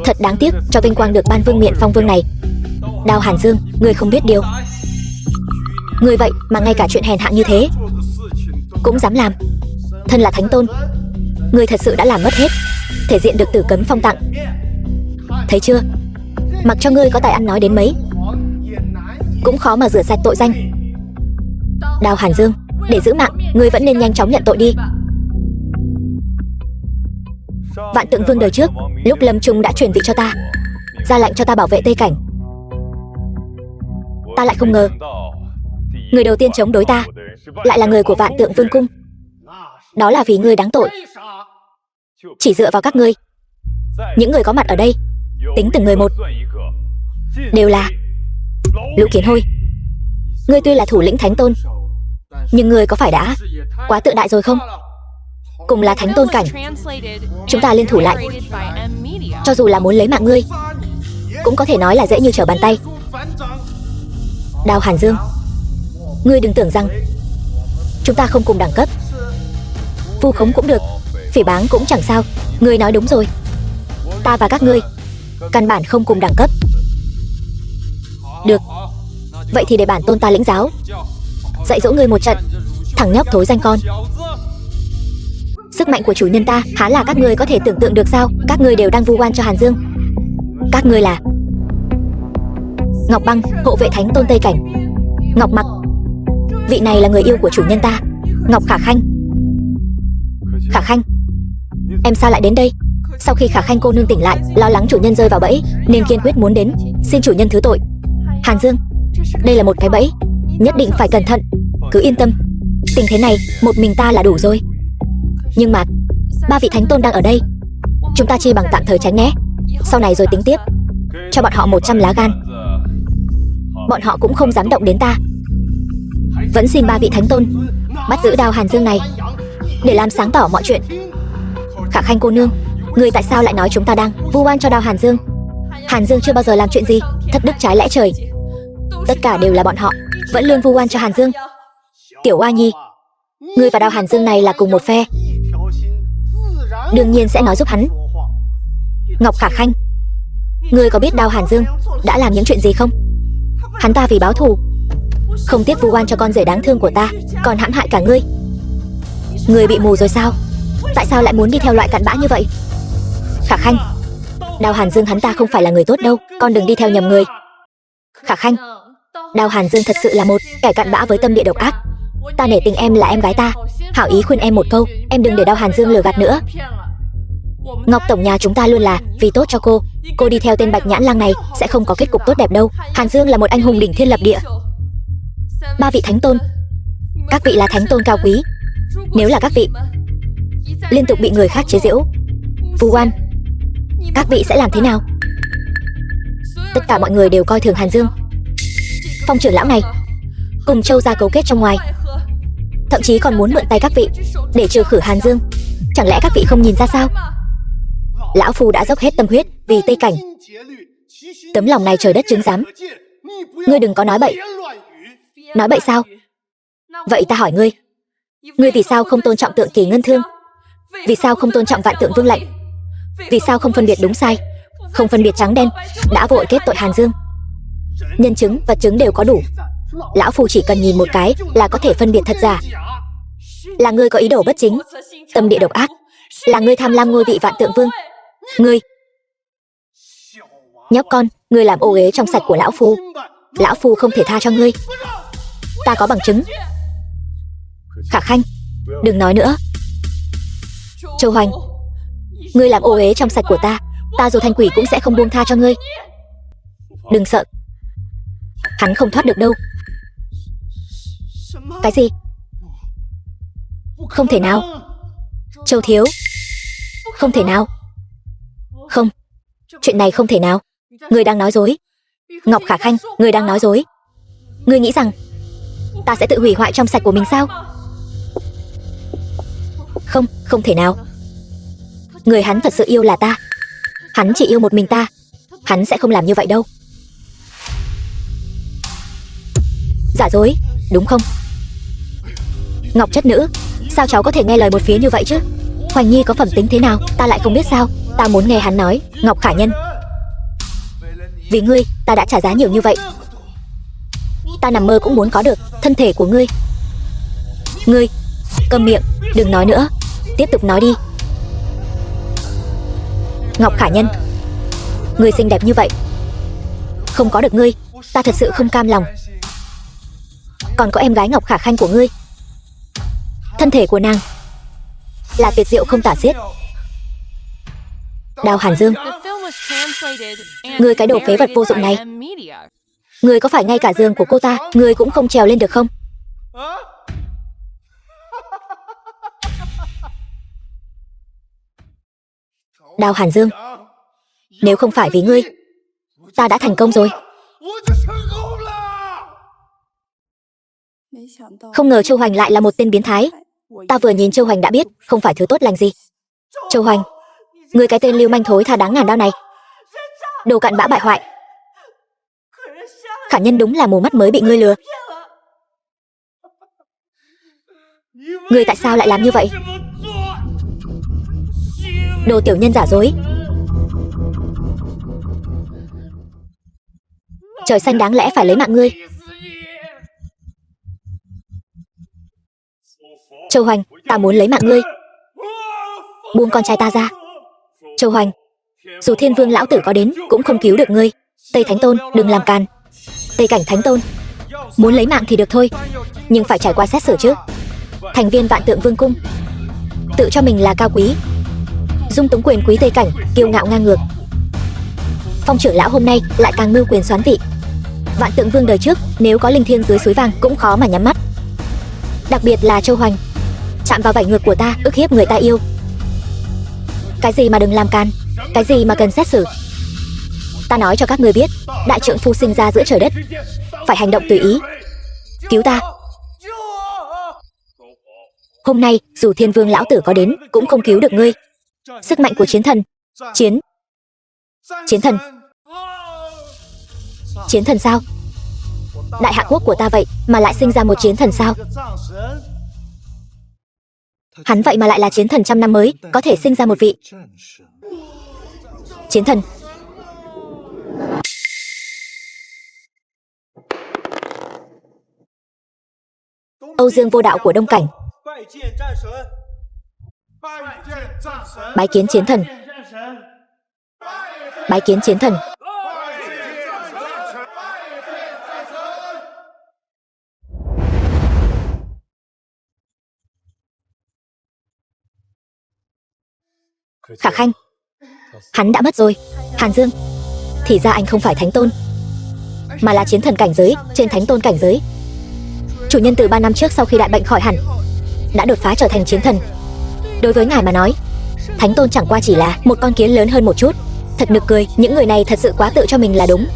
Thật đáng tiếc cho vinh quang được ban vương miện Phong Vương này. Đào Hàn Dương, ngươi không biết điều. Ngươi vậy mà ngay cả chuyện hèn hạ như thế cũng dám làm. Thân là Thánh Tôn, ngươi thật sự đã làm mất hết thể diện được Tử Cấm phong tặng. Thấy chưa, mặc cho ngươi có tài ăn nói đến mấy, cũng khó mà rửa sạch tội danh. Đào Hàn Dương, để giữ mạng, ngươi vẫn nên nhanh chóng nhận tội đi. Vạn Tượng Vương đời trước lúc lâm chung đã truyền vị cho ta, ra lệnh cho ta bảo vệ Tây Cảnh. Ta lại không ngờ người đầu tiên chống đối ta lại là người của Vạn Tượng Vương cung. Đó là vì ngươi đáng tội. Chỉ dựa vào các ngươi, những người có mặt ở đây, tính từng người một, đều là lũ kiến hôi. Ngươi tuy là thủ lĩnh Thánh Tôn, nhưng ngươi có phải đã quá tự đại rồi không? Cùng là Thánh Tôn cảnh, chúng ta liên thủ lại, cho dù là muốn lấy mạng ngươi, cũng có thể nói là dễ như trở bàn tay. Đao Hàn Dương, ngươi đừng tưởng rằng chúng ta không cùng đẳng cấp. Vu khống cũng được, phỉ báng cũng chẳng sao. Ngươi nói đúng rồi, ta và các ngươi căn bản không cùng đẳng cấp. Được, vậy thì để bản tôn ta lĩnh giáo, dạy dỗ ngươi một trận. Thằng nhóc thối danh con, sức mạnh của chủ nhân ta há là các ngươi có thể tưởng tượng được sao? Các ngươi đều đang vu oan cho Hàn Dương. Các ngươi là Ngọc Băng, hộ vệ Thánh Tôn Tây Cảnh. Ngọc Mặc, vị này là người yêu của chủ nhân ta. Ngọc Khả Khanh. Khả Khanh, em sao lại đến đây? Sau khi Khả Khanh cô nương tỉnh lại, lo lắng chủ nhân rơi vào bẫy nên kiên quyết muốn đến, xin chủ nhân thứ tội. Hàn Dương, đây là một cái bẫy, nhất định phải cẩn thận. Cứ yên tâm, tình thế này một mình ta là đủ rồi. Nhưng mà 3 vị Thánh Tôn đang ở đây, chúng ta chi bằng tạm thời tránh né, sau này rồi tính tiếp. Cho bọn họ 100 lá gan, bọn họ cũng không dám động đến ta. Vẫn xin 3 vị Thánh Tôn bắt giữ Đao Hàn Dương này để làm sáng tỏ mọi chuyện. Khả Khanh cô nương, người tại sao lại nói chúng ta đang vu oan cho Đao Hàn Dương? Hàn Dương chưa bao giờ làm chuyện gì thất đức trái lẽ trời, tất cả đều là bọn họ vẫn luôn vu oan cho Hàn Dương. Tiểu Oa Nhi, ngươi và Đao Hàn Dương này là cùng một phe, đương nhiên sẽ nói giúp hắn. Ngọc Khả Khanh, ngươi có biết Đao Hàn Dương đã làm những chuyện gì không? Hắn ta vì báo thù, không tiếc vu oan cho con rể đáng thương của ta, còn hãm hại cả ngươi. Ngươi bị mù rồi sao? Tại sao lại muốn đi theo loại cặn bã như vậy? Khả Khanh, Đao Hàn Dương hắn ta không phải là người tốt đâu, con đừng đi theo nhầm người. Khả Khanh, Đao Hàn Dương thật sự là một kẻ cặn bã với tâm địa độc ác. Ta nể tình em là em gái ta, hảo ý khuyên em một câu, em đừng để Đao Hàn Dương lừa gạt nữa. Ngọc tổng nhà chúng ta luôn là vì tốt cho cô đi theo tên Bạch Nhãn Lang này sẽ không có kết cục tốt đẹp đâu. Hàn Dương là một anh hùng đỉnh thiên lập địa. 3 vị Thánh Tôn, các vị là Thánh Tôn cao quý, nếu là các vị liên tục bị người khác chế giễu, vu oan, các vị sẽ làm thế nào? Tất cả mọi người đều coi thường Hàn Dương. Phong trưởng lão này cùng Châu gia cấu kết trong ngoài, thậm chí còn muốn mượn tay các vị để trừ khử Hàn Dương. Chẳng lẽ các vị không nhìn ra sao? Lão phu đã dốc hết tâm huyết vì Tây Cảnh, tấm lòng này trời đất chứng giám. Ngươi đừng có nói bậy. Nói bậy sao? Vậy ta hỏi ngươi, ngươi vì sao không tôn trọng Tượng Kỳ Ngân Thương? Vì sao không tôn trọng Vạn Tượng Vương lệnh? Vì sao không phân biệt đúng sai, không phân biệt trắng đen, đã vội kết tội Hàn Dương? Nhân chứng, vật chứng đều có đủ. Lão phu chỉ cần nhìn một cái là có thể phân biệt thật giả. Là ngươi có ý đồ bất chính, tâm địa độc ác, là ngươi tham lam ngôi vị Vạn Tượng Vương. Ngươi nhóc con, ngươi làm ô uế trong sạch của lão phu, lão phu không thể tha cho ngươi. Ta có bằng chứng. Khả Khanh, đừng nói nữa. Châu Hoành, ngươi làm ô uế trong sạch của ta dù thành quỷ cũng sẽ không buông tha cho ngươi. Đừng sợ, hắn không thoát được đâu. Cái gì? Không thể nào. Châu thiếu, không thể nào. Không, chuyện này không thể nào. Ngươi đang nói dối. Ngọc Khả Khanh, ngươi đang nói dối. Ngươi nghĩ rằng ta sẽ tự hủy hoại trong sạch của mình sao? Không, không thể nào. Người hắn thật sự yêu là ta. Hắn chỉ yêu một mình ta. Hắn sẽ không làm như vậy đâu. Giả dối, đúng không? Ngọc chất nữ, sao cháu có thể nghe lời một phía như vậy chứ? Hoành Nhi có phẩm tính thế nào, ta lại không biết sao? Ta muốn nghe hắn nói. Ngọc Khả Nhân, vì ngươi, ta đã trả giá nhiều như vậy. Ta nằm mơ cũng muốn có được thân thể của ngươi. Ngươi, câm miệng, đừng nói nữa. Tiếp tục nói đi. Ngọc Khả Nhân, ngươi xinh đẹp như vậy, không có được ngươi, ta thật sự không cam lòng. Còn có em gái Ngọc Khả Khanh của ngươi, thân thể của nàng là tuyệt diệu không tả xiết. Đao Hàn Dương, ngươi cái đồ phế vật vô dụng này, ngươi có phải ngay cả giường của cô ta ngươi cũng không trèo lên được không? Đào Hàn Dương, nếu không phải vì ngươi, ta đã thành công rồi. Không ngờ Châu Hoành lại là một tên biến thái. Ta vừa nhìn Châu Hoành đã biết không phải thứ tốt lành gì. Châu Hoành, ngươi cái tên lưu manh thối tha đáng ngàn đao này, đồ cặn bã bại hoại. Khả Nhân đúng là mù mắt mới bị ngươi lừa. Ngươi tại sao lại làm như vậy? Đồ tiểu nhân giả dối. Trời xanh đáng lẽ phải lấy mạng ngươi. Châu Hoành, ta muốn lấy mạng ngươi. Buông con trai ta ra. Châu Hoành, dù Thiên Vương lão tử có đến cũng không cứu được ngươi. Tây Thánh Tôn, đừng làm càn. Tây Cảnh Thánh Tôn, muốn lấy mạng thì được thôi, nhưng phải trải qua xét xử chứ. Thành viên Vạn Tượng Vương cung, tự cho mình là cao quý, dung túng quyền quý Tây Cảnh, kiêu ngạo ngang ngược. Phong trưởng lão hôm nay lại càng mưu quyền xoán vị. Vạn Tượng Vương đời trước nếu có linh thiêng dưới suối vàng cũng khó mà nhắm mắt. Đặc biệt là Châu Hoành, chạm vào vảy ngược của ta, ức hiếp người ta yêu. Cái gì mà đừng làm can, cái gì mà cần xét xử. Ta nói cho các ngươi biết, đại trượng phu sinh ra giữa trời đất, phải hành động tùy ý. Cứu ta. Hôm nay dù Thiên Vương lão tử có đến cũng không cứu được ngươi. Sức mạnh của chiến thần. Chiến thần. Chiến thần sao? Đại hạ quốc của ta vậy mà lại sinh ra một chiến thần sao? Hắn vậy mà lại là chiến thần trăm năm mới có thể sinh ra một vị chiến thần. Âu Dương vô đạo của Đông Cảnh, bái kiến chiến thần. Bái kiến chiến thần. Khả Khanh, hắn đã mất rồi. Hàn Dương, thì ra anh không phải Thánh Tôn, mà là chiến thần cảnh giới trên Thánh Tôn cảnh giới. Chủ nhân từ 3 năm trước sau khi đại bệnh khỏi hẳn đã đột phá trở thành chiến thần. Đối với ngài mà nói, Thánh Tôn chẳng qua chỉ là một con kiến lớn hơn một chút. Thật nực cười, những người này thật sự quá tự cho mình là đúng.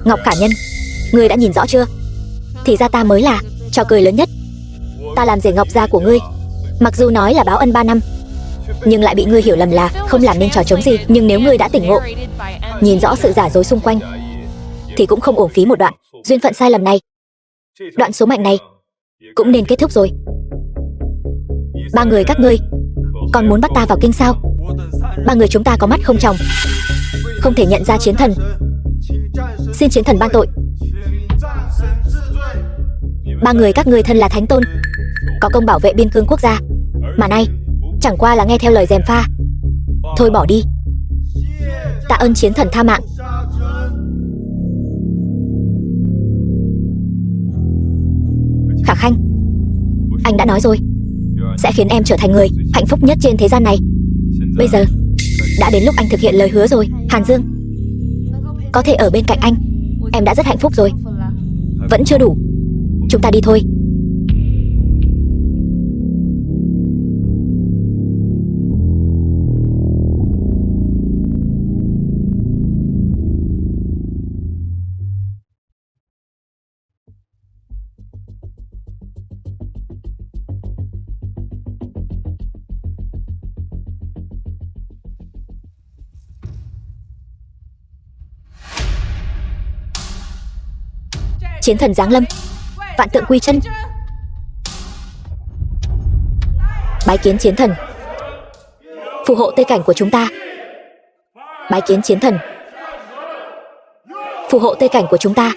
Ngọc Khả Nhân, ngươi đã nhìn rõ chưa? Thì ra ta mới là trò cười lớn nhất. Ta làm rể ngọc gia của ngươi, mặc dù nói là báo ân 3 năm, nhưng lại bị ngươi hiểu lầm là không làm nên trò trống gì. Nhưng nếu ngươi đã tỉnh ngộ, nhìn rõ sự giả dối xung quanh, thì cũng không uổng phí một đoạn duyên phận sai lầm này. Đoạn số mệnh này cũng nên kết thúc rồi. 3 người các ngươi còn muốn bắt ta vào kinh sao? 3 người chúng ta có mắt không tròng, không thể nhận ra chiến thần. Xin chiến thần ban tội. 3 người các ngươi thân là Thánh Tôn, có công bảo vệ biên cương quốc gia, mà nay chẳng qua là nghe theo lời gièm pha. Thôi bỏ đi. Tạ ơn chiến thần tha mạng. Khả Khanh, anh đã nói rồi, sẽ khiến em trở thành người hạnh phúc nhất trên thế gian này. Bây giờ đã đến lúc anh thực hiện lời hứa rồi. Hàn Dương, có thể ở bên cạnh anh, em đã rất hạnh phúc rồi. Vẫn chưa đủ, chúng ta đi thôi. Chiến thần giáng lâm, vạn tượng quy chân. Bái kiến chiến thần, phù hộ Tây Cảnh của chúng ta. Bái kiến chiến thần, phù hộ Tây Cảnh của chúng ta.